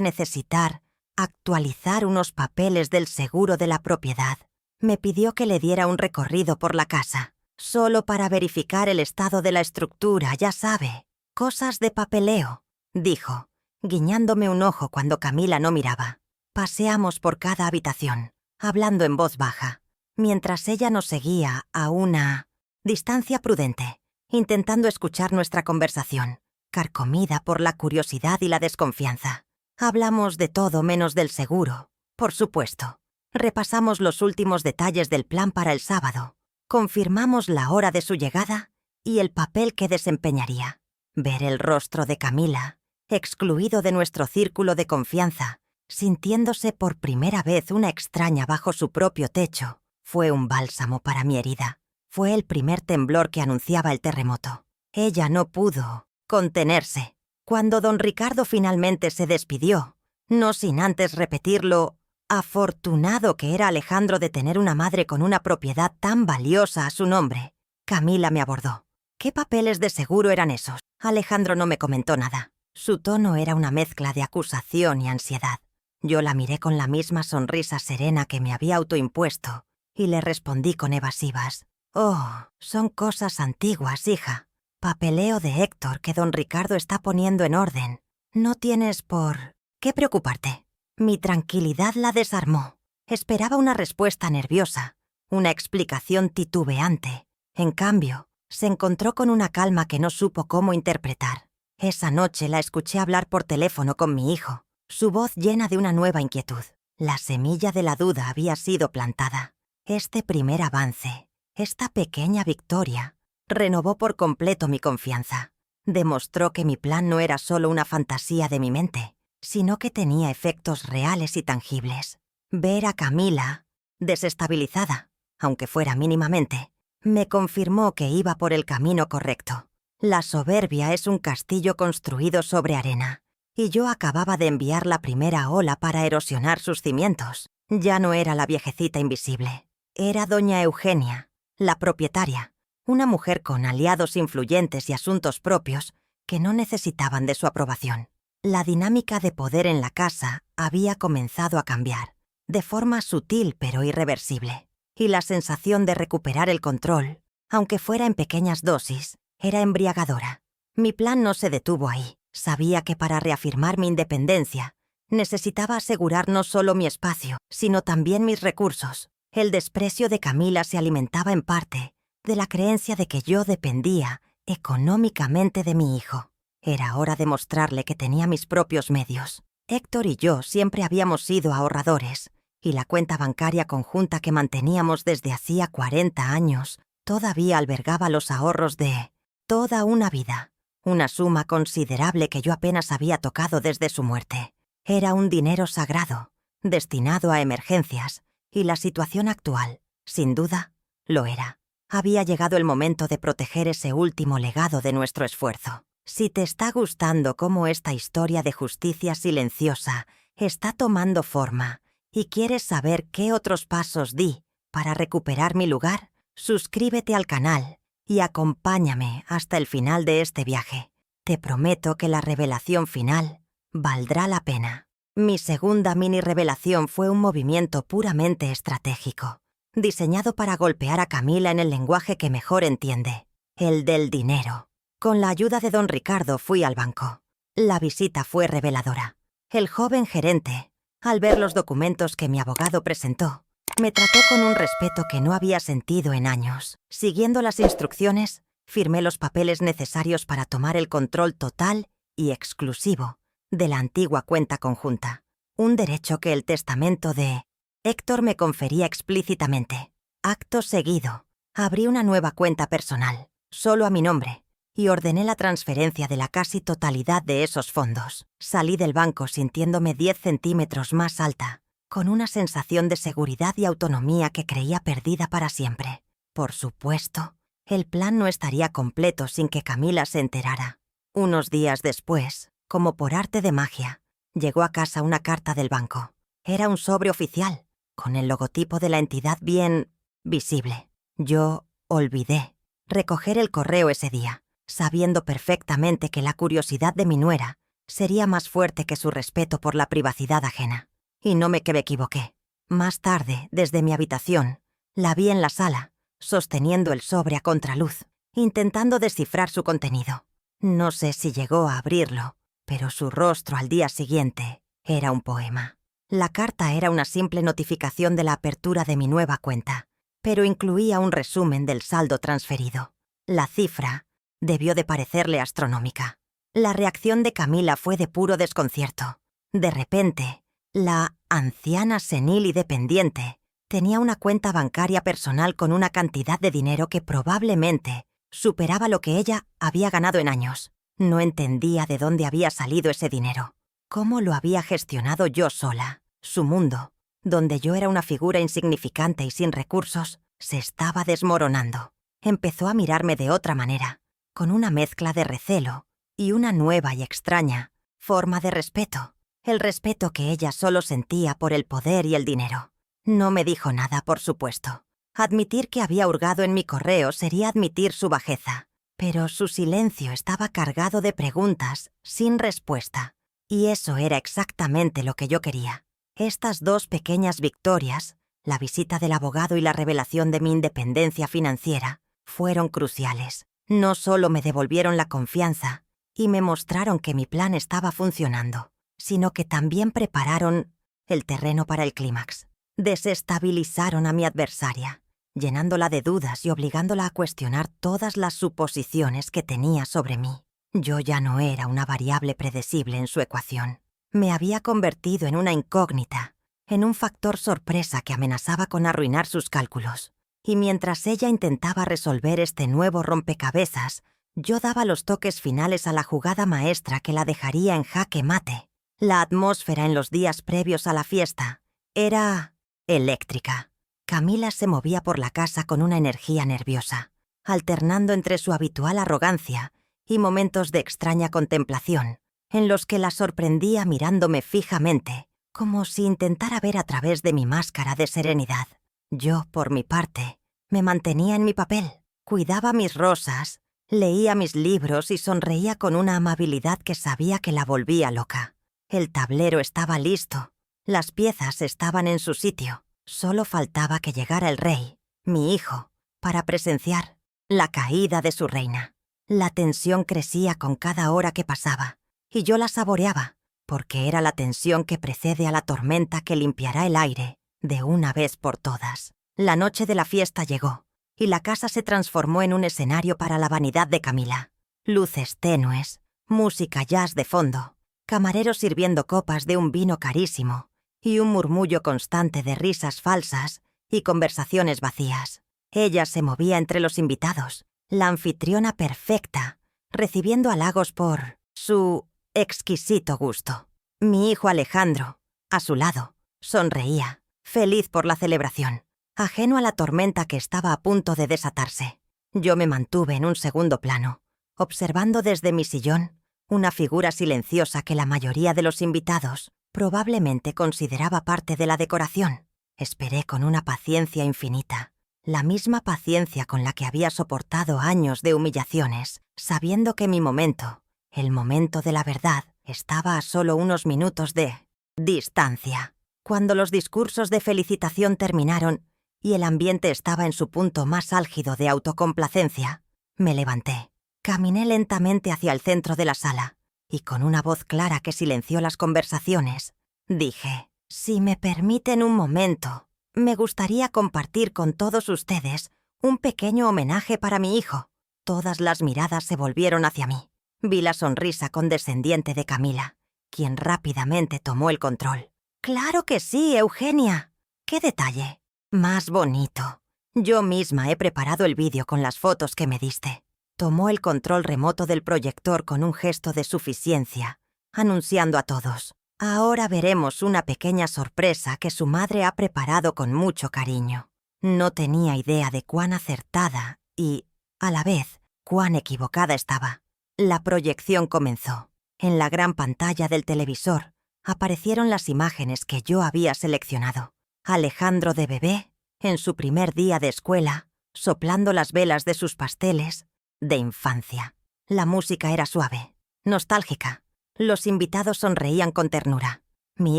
necesitar actualizar unos papeles del seguro de la propiedad. Me pidió que le diera un recorrido por la casa, solo para verificar el estado de la estructura, ya sabe. Cosas de papeleo, dijo, guiñándome un ojo cuando Camila no miraba. Paseamos por cada habitación, hablando en voz baja, mientras ella nos seguía a una distancia prudente, intentando escuchar nuestra conversación, carcomida por la curiosidad y la desconfianza. Hablamos de todo menos del seguro, por supuesto. Repasamos los últimos detalles del plan para el sábado. Confirmamos la hora de su llegada y el papel que desempeñaría. Ver el rostro de Camila, excluido de nuestro círculo de confianza, sintiéndose por primera vez una extraña bajo su propio techo, fue un bálsamo para mi herida. Fue el primer temblor que anunciaba el terremoto. Ella no pudo contenerse. Cuando don Ricardo finalmente se despidió, no sin antes repetir lo afortunado que era Alejandro de tener una madre con una propiedad tan valiosa a su nombre, Camila me abordó. ¿Qué papeles de seguro eran esos? Alejandro no me comentó nada. Su tono era una mezcla de acusación y ansiedad. Yo la miré con la misma sonrisa serena que me había autoimpuesto y le respondí con evasivas. «Oh, son cosas antiguas, hija. Papeleo de Héctor que don Ricardo está poniendo en orden. No tienes por qué preocuparte». Mi tranquilidad la desarmó. Esperaba una respuesta nerviosa, una explicación titubeante. En cambio, se encontró con una calma que no supo cómo interpretar. Esa noche la escuché hablar por teléfono con mi hijo, su voz llena de una nueva inquietud. La semilla de la duda había sido plantada. Este primer avance, esta pequeña victoria, renovó por completo mi confianza. Demostró que mi plan no era solo una fantasía de mi mente, sino que tenía efectos reales y tangibles. Ver a Camila, desestabilizada, aunque fuera mínimamente, me confirmó que iba por el camino correcto. La soberbia es un castillo construido sobre arena, y yo acababa de enviar la primera ola para erosionar sus cimientos. Ya no era la viejecita invisible. Era doña Eugenia, la propietaria, una mujer con aliados influyentes y asuntos propios que no necesitaban de su aprobación. La dinámica de poder en la casa había comenzado a cambiar, de forma sutil pero irreversible, y la sensación de recuperar el control, aunque fuera en pequeñas dosis, era embriagadora. Mi plan no se detuvo ahí. Sabía que para reafirmar mi independencia, necesitaba asegurar no solo mi espacio, sino también mis recursos. El desprecio de Camila se alimentaba en parte de la creencia de que yo dependía económicamente de mi hijo. Era hora de mostrarle que tenía mis propios medios. Héctor y yo siempre habíamos sido ahorradores, y la cuenta bancaria conjunta que manteníamos desde hacía 40 años todavía albergaba los ahorros de toda una vida, una suma considerable que yo apenas había tocado desde su muerte. Era un dinero sagrado, destinado a emergencias, y la situación actual, sin duda, lo era. Había llegado el momento de proteger ese último legado de nuestro esfuerzo. Si te está gustando cómo esta historia de justicia silenciosa está tomando forma y quieres saber qué otros pasos di para recuperar mi lugar, suscríbete al canal y acompáñame hasta el final de este viaje. Te prometo que la revelación final valdrá la pena. Mi segunda mini revelación fue un movimiento puramente estratégico, diseñado para golpear a Camila en el lenguaje que mejor entiende, el del dinero. Con la ayuda de don Ricardo fui al banco. La visita fue reveladora. El joven gerente, al ver los documentos que mi abogado presentó, me trató con un respeto que no había sentido en años. Siguiendo las instrucciones, firmé los papeles necesarios para tomar el control total y exclusivo de la antigua cuenta conjunta, un derecho que el testamento de Héctor me confería explícitamente. Acto seguido, abrí una nueva cuenta personal, solo a mi nombre, y ordené la transferencia de la casi totalidad de esos fondos. Salí del banco sintiéndome 10 centímetros más alta, con una sensación de seguridad y autonomía que creía perdida para siempre. Por supuesto, el plan no estaría completo sin que Camila se enterara. Unos días después, como por arte de magia, llegó a casa una carta del banco. Era un sobre oficial, con el logotipo de la entidad bien visible. Yo olvidé recoger el correo ese día, sabiendo perfectamente que la curiosidad de mi nuera sería más fuerte que su respeto por la privacidad ajena. Y no me equivoqué. Más tarde, desde mi habitación, la vi en la sala, sosteniendo el sobre a contraluz, intentando descifrar su contenido. No sé si llegó a abrirlo, pero su rostro al día siguiente era un poema. La carta era una simple notificación de la apertura de mi nueva cuenta, pero incluía un resumen del saldo transferido. La cifra debió de parecerle astronómica. La reacción de Camila fue de puro desconcierto. De repente, la anciana senil y dependiente tenía una cuenta bancaria personal con una cantidad de dinero que probablemente superaba lo que ella había ganado en años. No entendía de dónde había salido ese dinero. ¿Cómo lo había gestionado yo sola? Su mundo, donde yo era una figura insignificante y sin recursos, se estaba desmoronando. Empezó a mirarme de otra manera, con una mezcla de recelo y una nueva y extraña forma de respeto. El respeto que ella solo sentía por el poder y el dinero. No me dijo nada, por supuesto. Admitir que había hurgado en mi correo sería admitir su bajeza, pero su silencio estaba cargado de preguntas sin respuesta. Y eso era exactamente lo que yo quería. Estas dos pequeñas victorias, la visita del abogado y la revelación de mi independencia financiera, fueron cruciales. No solo me devolvieron la confianza y me mostraron que mi plan estaba funcionando, sino que también prepararon el terreno para el clímax. Desestabilizaron a mi adversaria, llenándola de dudas y obligándola a cuestionar todas las suposiciones que tenía sobre mí. Yo ya no era una variable predecible en su ecuación. Me había convertido en una incógnita, en un factor sorpresa que amenazaba con arruinar sus cálculos. Y mientras ella intentaba resolver este nuevo rompecabezas, yo daba los toques finales a la jugada maestra que la dejaría en jaque mate. La atmósfera en los días previos a la fiesta era eléctrica. Camila se movía por la casa con una energía nerviosa, alternando entre su habitual arrogancia y momentos de extraña contemplación, en los que la sorprendía mirándome fijamente, como si intentara ver a través de mi máscara de serenidad. Yo, por mi parte, me mantenía en mi papel, cuidaba mis rosas, leía mis libros y sonreía con una amabilidad que sabía que la volvía loca. El tablero estaba listo, las piezas estaban en su sitio, solo faltaba que llegara el rey, mi hijo, para presenciar la caída de su reina. La tensión crecía con cada hora que pasaba, y yo la saboreaba, porque era la tensión que precede a la tormenta que limpiará el aire de una vez por todas. La noche de la fiesta llegó, y la casa se transformó en un escenario para la vanidad de Camila. Luces tenues, música jazz de fondo, camareros sirviendo copas de un vino carísimo, y un murmullo constante de risas falsas y conversaciones vacías. Ella se movía entre los invitados, la anfitriona perfecta, recibiendo halagos por su exquisito gusto. Mi hijo Alejandro, a su lado, sonreía, feliz por la celebración, ajeno a la tormenta que estaba a punto de desatarse. Yo me mantuve en un segundo plano, observando desde mi sillón una figura silenciosa que la mayoría de los invitados probablemente consideraba parte de la decoración. Esperé con una paciencia infinita, la misma paciencia con la que había soportado años de humillaciones, sabiendo que mi momento El momento de la verdad estaba a solo unos minutos de distancia. Cuando los discursos de felicitación terminaron y el ambiente estaba en su punto más álgido de autocomplacencia, me levanté. Caminé lentamente hacia el centro de la sala y con una voz clara que silenció las conversaciones, dije: «Si me permiten un momento, me gustaría compartir con todos ustedes un pequeño homenaje para mi hijo». Todas las miradas se volvieron hacia mí. Vi la sonrisa condescendiente de Camila, quien rápidamente tomó el control. «Claro que sí, Eugenia. ¡Qué detalle! Más bonito. Yo misma he preparado el vídeo con las fotos que me diste». Tomó el control remoto del proyector con un gesto de suficiencia, anunciando a todos: «Ahora veremos una pequeña sorpresa que su madre ha preparado con mucho cariño». No tenía idea de cuán acertada y, a la vez, cuán equivocada estaba. La proyección comenzó. En la gran pantalla del televisor aparecieron las imágenes que yo había seleccionado. Alejandro de bebé, en su primer día de escuela, soplando las velas de sus pasteles de infancia. La música era suave, nostálgica. Los invitados sonreían con ternura. Mi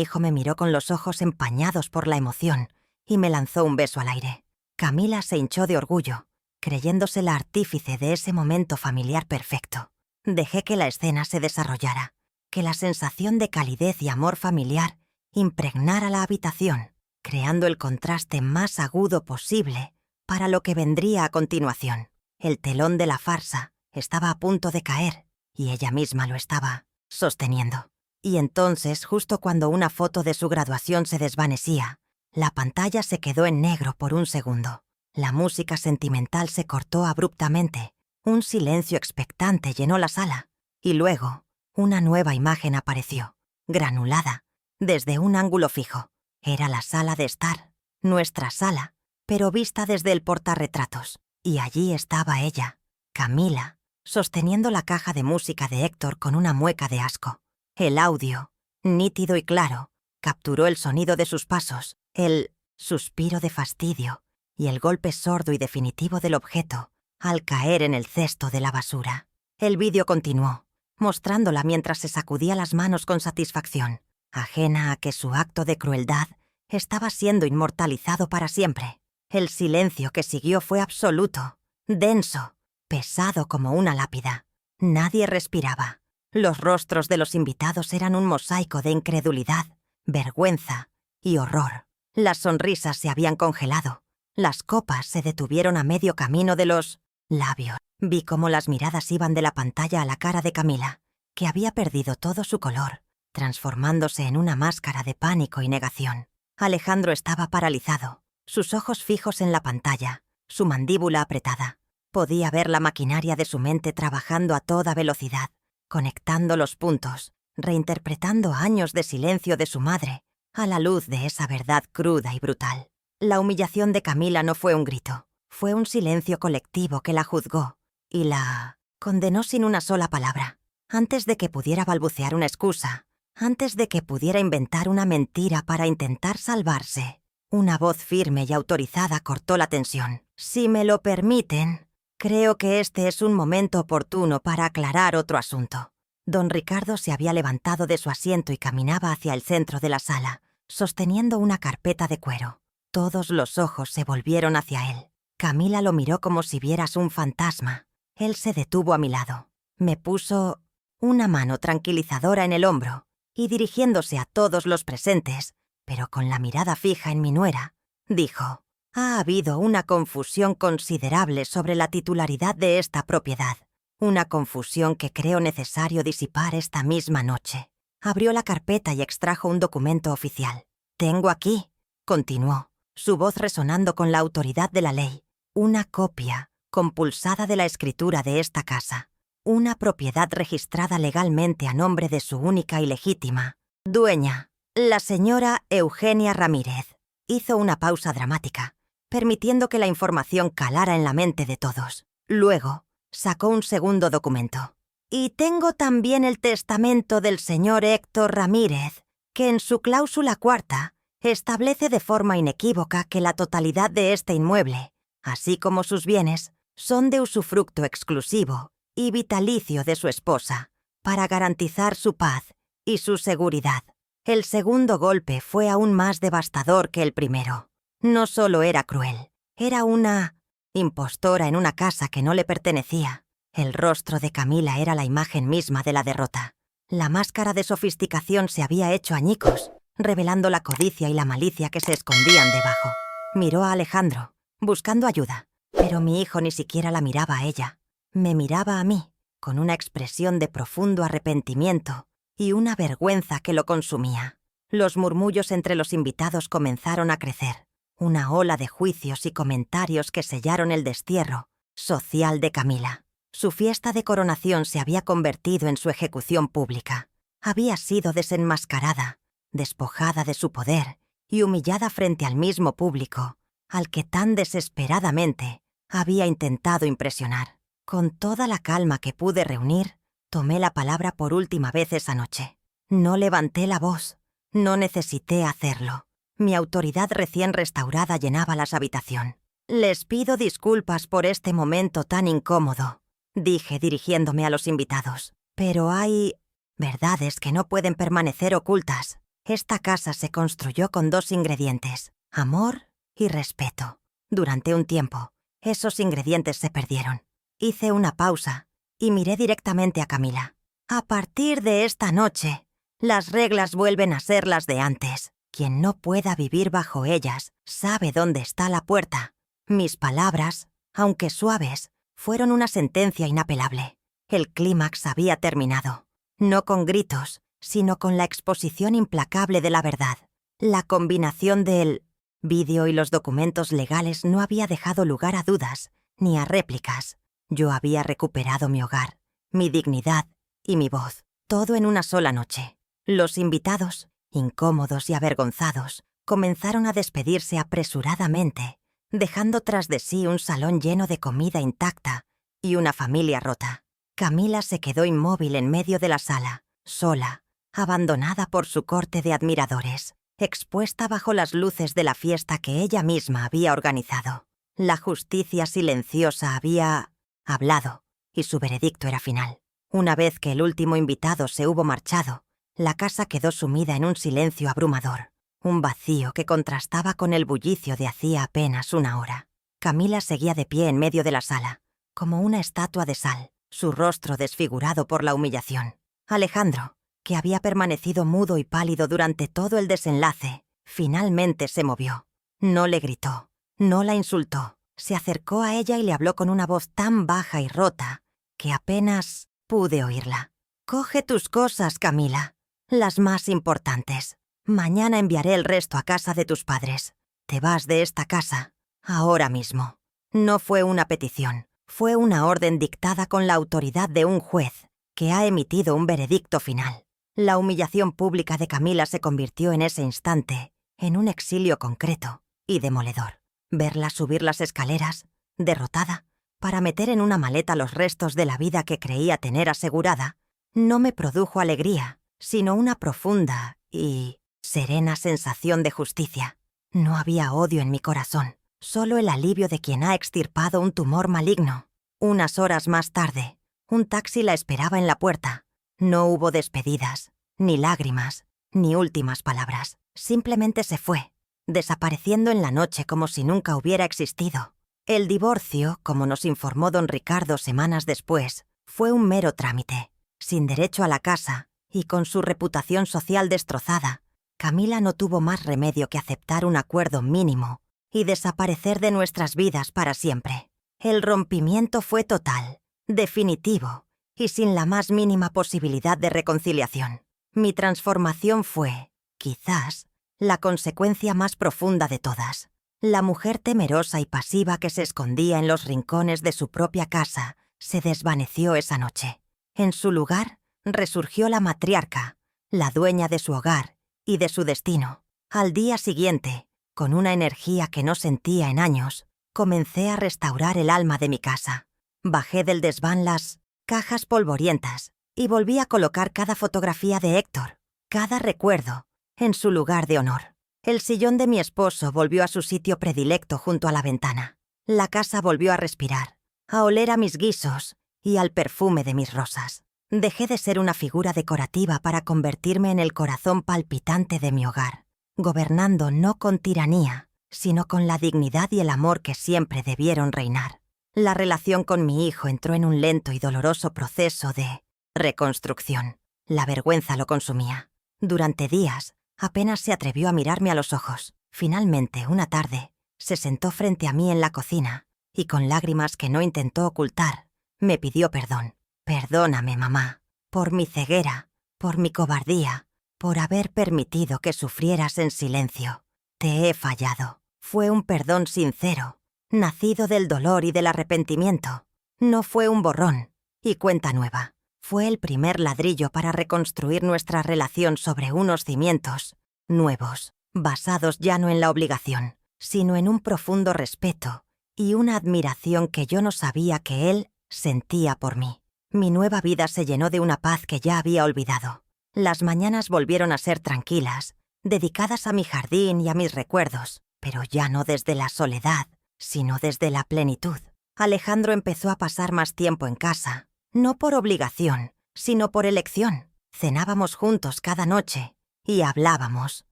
hijo me miró con los ojos empañados por la emoción y me lanzó un beso al aire. Camila se hinchó de orgullo, creyéndose la artífice de ese momento familiar perfecto. Dejé que la escena se desarrollara, que la sensación de calidez y amor familiar impregnara la habitación, creando el contraste más agudo posible para lo que vendría a continuación. El telón de la farsa estaba a punto de caer y ella misma lo estaba sosteniendo. Y entonces, justo cuando una foto de su graduación se desvanecía, la pantalla se quedó en negro por un segundo. La música sentimental se cortó abruptamente. Un silencio expectante llenó la sala. Y luego, una nueva imagen apareció, granulada, desde un ángulo fijo. Era la sala de estar, nuestra sala, pero vista desde el portarretratos. Y allí estaba ella, Camila, sosteniendo la caja de música de Héctor con una mueca de asco. El audio, nítido y claro, capturó el sonido de sus pasos, el suspiro de fastidio y el golpe sordo y definitivo del objeto al caer en el cesto de la basura. El vídeo continuó, mostrándola mientras se sacudía las manos con satisfacción, ajena a que su acto de crueldad estaba siendo inmortalizado para siempre. El silencio que siguió fue absoluto, denso, pesado como una lápida. Nadie respiraba. Los rostros de los invitados eran un mosaico de incredulidad, vergüenza y horror. Las sonrisas se habían congelado. Las copas se detuvieron a medio camino de los labios. Vi cómo las miradas iban de la pantalla a la cara de Camila, que había perdido todo su color, transformándose en una máscara de pánico y negación. Alejandro estaba paralizado, sus ojos fijos en la pantalla, su mandíbula apretada. Podía ver la maquinaria de su mente trabajando a toda velocidad, conectando los puntos, reinterpretando años de silencio de su madre a la luz de esa verdad cruda y brutal. La humillación de Camila no fue un grito, fue un silencio colectivo que la juzgó y la condenó sin una sola palabra. Antes de que pudiera balbucear una excusa, antes de que pudiera inventar una mentira para intentar salvarse, una voz firme y autorizada cortó la tensión. «Si me lo permiten, creo que este es un momento oportuno para aclarar otro asunto». Don Ricardo se había levantado de su asiento y caminaba hacia el centro de la sala, sosteniendo una carpeta de cuero. Todos los ojos se volvieron hacia él. Camila lo miró como si vieras un fantasma. Él se detuvo a mi lado. Me puso una mano tranquilizadora en el hombro y, dirigiéndose a todos los presentes, pero con la mirada fija en mi nuera, dijo: «Ha habido una confusión considerable sobre la titularidad de esta propiedad. Una confusión que creo necesario disipar esta misma noche». Abrió la carpeta y extrajo un documento oficial. «Tengo aquí», continuó, su voz resonando con la autoridad de la ley, «una copia compulsada de la escritura de esta casa. Una propiedad registrada legalmente a nombre de su única y legítima dueña, la señora Eugenia Ramírez». Hizo una pausa dramática, permitiendo que la información calara en la mente de todos. Luego, sacó un segundo documento. «Y tengo también el testamento del señor Héctor Ramírez, que en su cláusula cuarta establece de forma inequívoca que la totalidad de este inmueble, así como sus bienes, son de usufructo exclusivo y vitalicio de su esposa, para garantizar su paz y su seguridad. El segundo golpe fue aún más devastador que el primero. No solo era cruel, era una impostora en una casa que no le pertenecía. El rostro de Camila era la imagen misma de la derrota. La máscara de sofisticación se había hecho añicos, revelando la codicia y la malicia que se escondían debajo. Miró a Alejandro, buscando ayuda, pero mi hijo ni siquiera la miraba a ella. Me miraba a mí, con una expresión de profundo arrepentimiento y una vergüenza que lo consumía. Los murmullos entre los invitados comenzaron a crecer, una ola de juicios y comentarios que sellaron el destierro social de Camila. Su fiesta de coronación se había convertido en su ejecución pública. Había sido desenmascarada, despojada de su poder y humillada frente al mismo público, al que tan desesperadamente había intentado impresionar. Con toda la calma que pude reunir, tomé la palabra por última vez esa noche. No levanté la voz, no necesité hacerlo. Mi autoridad recién restaurada llenaba la habitación. «Les pido disculpas por este momento tan incómodo», dije dirigiéndome a los invitados. «Pero hay verdades que no pueden permanecer ocultas. Esta casa se construyó con 2 ingredientes, amor y respeto. Durante un tiempo, esos ingredientes se perdieron». Hice una pausa y miré directamente a Camila. «A partir de esta noche, las reglas vuelven a ser las de antes. Quien no pueda vivir bajo ellas sabe dónde está la puerta». Mis palabras, aunque suaves, fueron una sentencia inapelable. El clímax había terminado. No con gritos, sino con la exposición implacable de la verdad. La combinación del vídeo y los documentos legales no había dejado lugar a dudas ni a réplicas. Yo había recuperado mi hogar, mi dignidad y mi voz, todo en una sola noche. Los invitados, incómodos y avergonzados, comenzaron a despedirse apresuradamente, dejando tras de sí un salón lleno de comida intacta y una familia rota. Camila se quedó inmóvil en medio de la sala, sola, abandonada por su corte de admiradores, expuesta bajo las luces de la fiesta que ella misma había organizado. La justicia silenciosa había hablado, y su veredicto era final. Una vez que el último invitado se hubo marchado, la casa quedó sumida en un silencio abrumador, un vacío que contrastaba con el bullicio de hacía apenas una hora. Camila seguía de pie en medio de la sala, como una estatua de sal, su rostro desfigurado por la humillación. Alejandro, que había permanecido mudo y pálido durante todo el desenlace, finalmente se movió. No le gritó, no la insultó. Se acercó a ella y le habló con una voz tan baja y rota que apenas pude oírla. «Coge tus cosas, Camila, las más importantes. Mañana enviaré el resto a casa de tus padres. Te vas de esta casa, ahora mismo». No fue una petición, fue una orden dictada con la autoridad de un juez que ha emitido un veredicto final. La humillación pública de Camila se convirtió en ese instante en un exilio concreto y demoledor. Verla subir las escaleras, derrotada, para meter en una maleta los restos de la vida que creía tener asegurada, no me produjo alegría, sino una profunda y serena sensación de justicia. No había odio en mi corazón, solo el alivio de quien ha extirpado un tumor maligno. Unas horas más tarde, un taxi la esperaba en la puerta. No hubo despedidas, ni lágrimas, ni últimas palabras. Simplemente se fue, desapareciendo en la noche como si nunca hubiera existido. El divorcio, como nos informó don Ricardo semanas después, fue un mero trámite. Sin derecho a la casa y con su reputación social destrozada, Camila no tuvo más remedio que aceptar un acuerdo mínimo y desaparecer de nuestras vidas para siempre. El rompimiento fue total, definitivo y sin la más mínima posibilidad de reconciliación. Mi transformación fue, quizás, la consecuencia más profunda de todas. La mujer temerosa y pasiva que se escondía en los rincones de su propia casa se desvaneció esa noche. En su lugar resurgió la matriarca, la dueña de su hogar y de su destino. Al día siguiente, con una energía que no sentía en años, comencé a restaurar el alma de mi casa. Bajé del desván las cajas polvorientas y volví a colocar cada fotografía de Héctor, cada recuerdo, en su lugar de honor. El sillón de mi esposo volvió a su sitio predilecto junto a la ventana. La casa volvió a respirar, a oler a mis guisos y al perfume de mis rosas. Dejé de ser una figura decorativa para convertirme en el corazón palpitante de mi hogar, gobernando no con tiranía, sino con la dignidad y el amor que siempre debieron reinar. La relación con mi hijo entró en un lento y doloroso proceso de reconstrucción. La vergüenza lo consumía. Durante días, apenas se atrevió a mirarme a los ojos. Finalmente, una tarde, se sentó frente a mí en la cocina y con lágrimas que no intentó ocultar, me pidió perdón. Perdóname, mamá, por mi ceguera, por mi cobardía, por haber permitido que sufrieras en silencio. Te he fallado. Fue un perdón sincero, nacido del dolor y del arrepentimiento. No fue un borrón y cuenta nueva. Fue el primer ladrillo para reconstruir nuestra relación sobre unos cimientos nuevos, basados ya no en la obligación, sino en un profundo respeto y una admiración que yo no sabía que él sentía por mí. Mi nueva vida se llenó de una paz que ya había olvidado. Las mañanas volvieron a ser tranquilas, dedicadas a mi jardín y a mis recuerdos, pero ya no desde la soledad, sino desde la plenitud. Alejandro empezó a pasar más tiempo en casa, no por obligación, sino por elección. Cenábamos juntos cada noche y hablábamos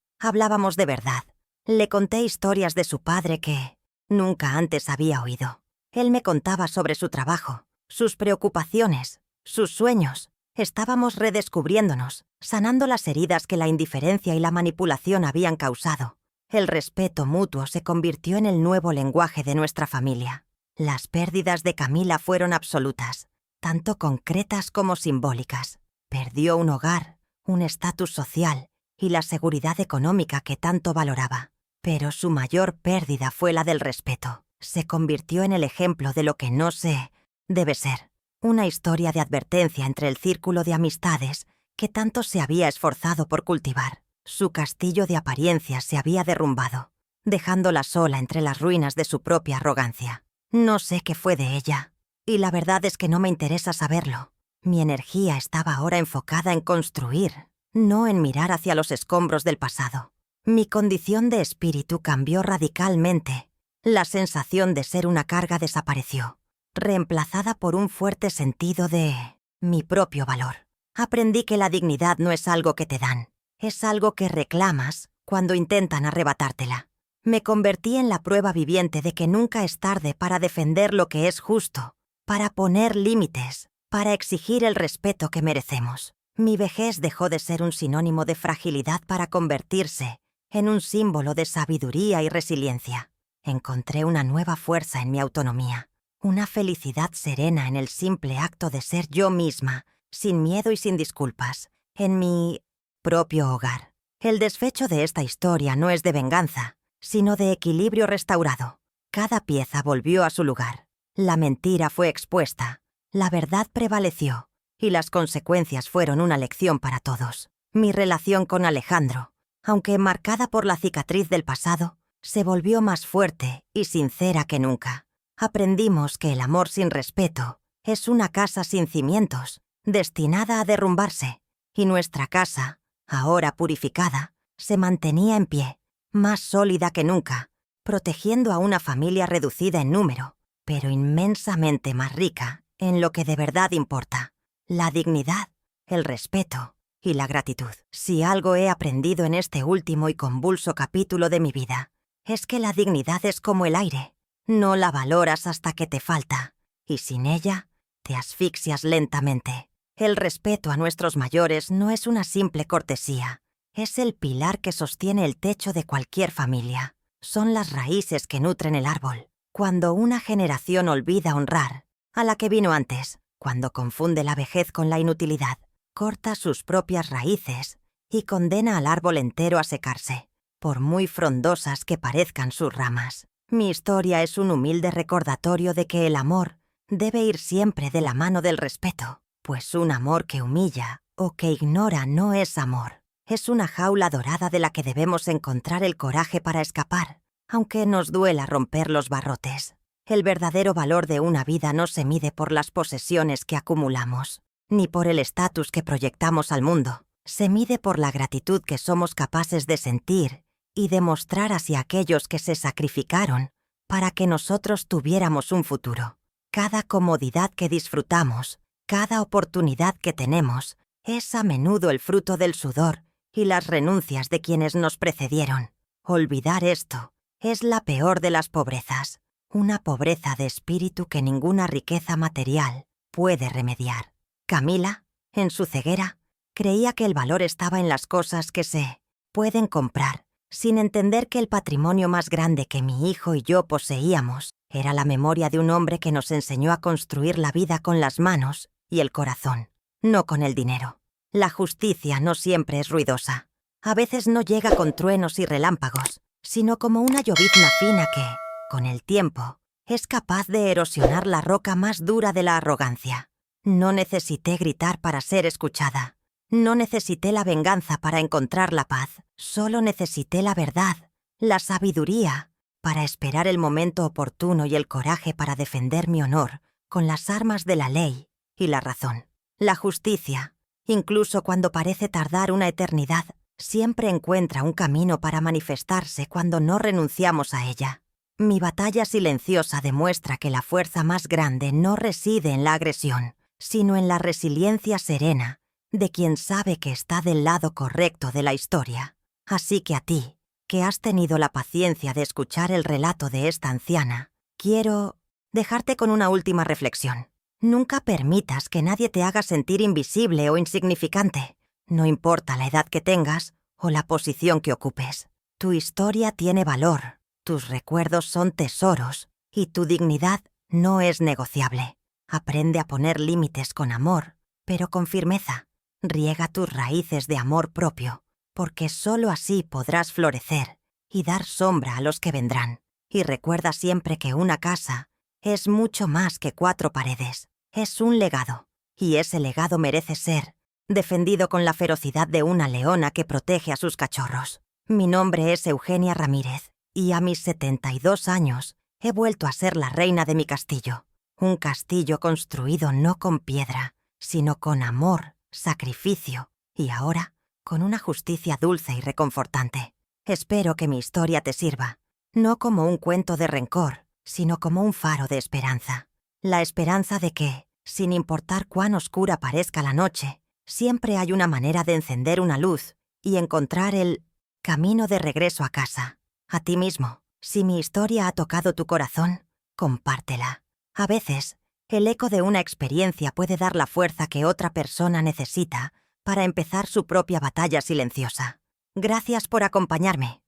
de verdad. Le conté historias de su padre que nunca antes había oído. Él me contaba sobre su trabajo, sus preocupaciones, sus sueños. Estábamos redescubriéndonos, sanando las heridas que la indiferencia y la manipulación habían causado. El respeto mutuo se convirtió en el nuevo lenguaje de nuestra familia. Las pérdidas de Camila fueron absolutas, tanto concretas como simbólicas. Perdió un hogar, un estatus social y la seguridad económica que tanto valoraba. Pero su mayor pérdida fue la del respeto. Se convirtió en el ejemplo de lo que no se debe ser. Una historia de advertencia entre el círculo de amistades que tanto se había esforzado por cultivar. Su castillo de apariencias se había derrumbado, dejándola sola entre las ruinas de su propia arrogancia. No sé qué fue de ella, y la verdad es que no me interesa saberlo. Mi energía estaba ahora enfocada en construir, no en mirar hacia los escombros del pasado. Mi condición de espíritu cambió radicalmente. La sensación de ser una carga desapareció, reemplazada por un fuerte sentido de mi propio valor. Aprendí que la dignidad no es algo que te dan, es algo que reclamas cuando intentan arrebatártela. Me convertí en la prueba viviente de que nunca es tarde para defender lo que es justo, para poner límites, para exigir el respeto que merecemos. Mi vejez dejó de ser un sinónimo de fragilidad para convertirse en un símbolo de sabiduría y resiliencia. Encontré una nueva fuerza en mi autonomía, una felicidad serena en el simple acto de ser yo misma, sin miedo y sin disculpas, en mi propio hogar. El desfecho de esta historia no es de venganza, sino de equilibrio restaurado. Cada pieza volvió a su lugar. La mentira fue expuesta, la verdad prevaleció, y las consecuencias fueron una lección para todos. Mi relación con Alejandro, aunque marcada por la cicatriz del pasado, se volvió más fuerte y sincera que nunca. Aprendimos que el amor sin respeto es una casa sin cimientos, destinada a derrumbarse, y nuestra casa, ahora purificada, se mantenía en pie, más sólida que nunca, protegiendo a una familia reducida en número, pero inmensamente más rica en lo que de verdad importa: la dignidad, el respeto y la gratitud. Si algo he aprendido en este último y convulso capítulo de mi vida, es que la dignidad es como el aire. No la valoras hasta que te falta, y sin ella te asfixias lentamente. El respeto a nuestros mayores no es una simple cortesía, es el pilar que sostiene el techo de cualquier familia. Son las raíces que nutren el árbol. Cuando una generación olvida honrar a la que vino antes, cuando confunde la vejez con la inutilidad, corta sus propias raíces y condena al árbol entero a secarse, por muy frondosas que parezcan sus ramas. Mi historia es un humilde recordatorio de que el amor debe ir siempre de la mano del respeto, pues un amor que humilla o que ignora no es amor. Es una jaula dorada de la que debemos encontrar el coraje para escapar, aunque nos duela romper los barrotes. El verdadero valor de una vida no se mide por las posesiones que acumulamos, ni por el estatus que proyectamos al mundo. Se mide por la gratitud que somos capaces de sentir y demostrar hacia aquellos que se sacrificaron para que nosotros tuviéramos un futuro. Cada comodidad que disfrutamos Cada oportunidad que tenemos es a menudo el fruto del sudor y las renuncias de quienes nos precedieron. Olvidar esto es la peor de las pobrezas, una pobreza de espíritu que ninguna riqueza material puede remediar. Camila, en su ceguera, creía que el valor estaba en las cosas que se pueden comprar, sin entender que el patrimonio más grande que mi hijo y yo poseíamos era la memoria de un hombre que nos enseñó a construir la vida con las manos y el corazón, no con el dinero. La justicia no siempre es ruidosa. A veces no llega con truenos y relámpagos, sino como una llovizna fina que, con el tiempo, es capaz de erosionar la roca más dura de la arrogancia. No necesité gritar para ser escuchada. No necesité la venganza para encontrar la paz. Solo necesité la verdad, la sabiduría, para esperar el momento oportuno y el coraje para defender mi honor con las armas de la ley y la razón. La justicia, incluso cuando parece tardar una eternidad, siempre encuentra un camino para manifestarse cuando no renunciamos a ella. Mi batalla silenciosa demuestra que la fuerza más grande no reside en la agresión, sino en la resiliencia serena de quien sabe que está del lado correcto de la historia. Así que a ti, que has tenido la paciencia de escuchar el relato de esta anciana, quiero dejarte con una última reflexión. Nunca permitas que nadie te haga sentir invisible o insignificante, no importa la edad que tengas o la posición que ocupes. Tu historia tiene valor, tus recuerdos son tesoros y tu dignidad no es negociable. Aprende a poner límites con amor, pero con firmeza. Riega tus raíces de amor propio, porque solo así podrás florecer y dar sombra a los que vendrán. Y recuerda siempre que una casa es mucho más que 4 paredes. Es un legado, y ese legado merece ser defendido con la ferocidad de una leona que protege a sus cachorros. Mi nombre es Eugenia Ramírez, y a mis 72 años he vuelto a ser la reina de mi castillo. Un castillo construido no con piedra, sino con amor, sacrificio y ahora con una justicia dulce y reconfortante. Espero que mi historia te sirva, no como un cuento de rencor, sino como un faro de esperanza. La esperanza de que, sin importar cuán oscura parezca la noche, siempre hay una manera de encender una luz y encontrar el camino de regreso a casa. A ti mismo, si mi historia ha tocado tu corazón, compártela. A veces, el eco de una experiencia puede dar la fuerza que otra persona necesita para empezar su propia batalla silenciosa. Gracias por acompañarme.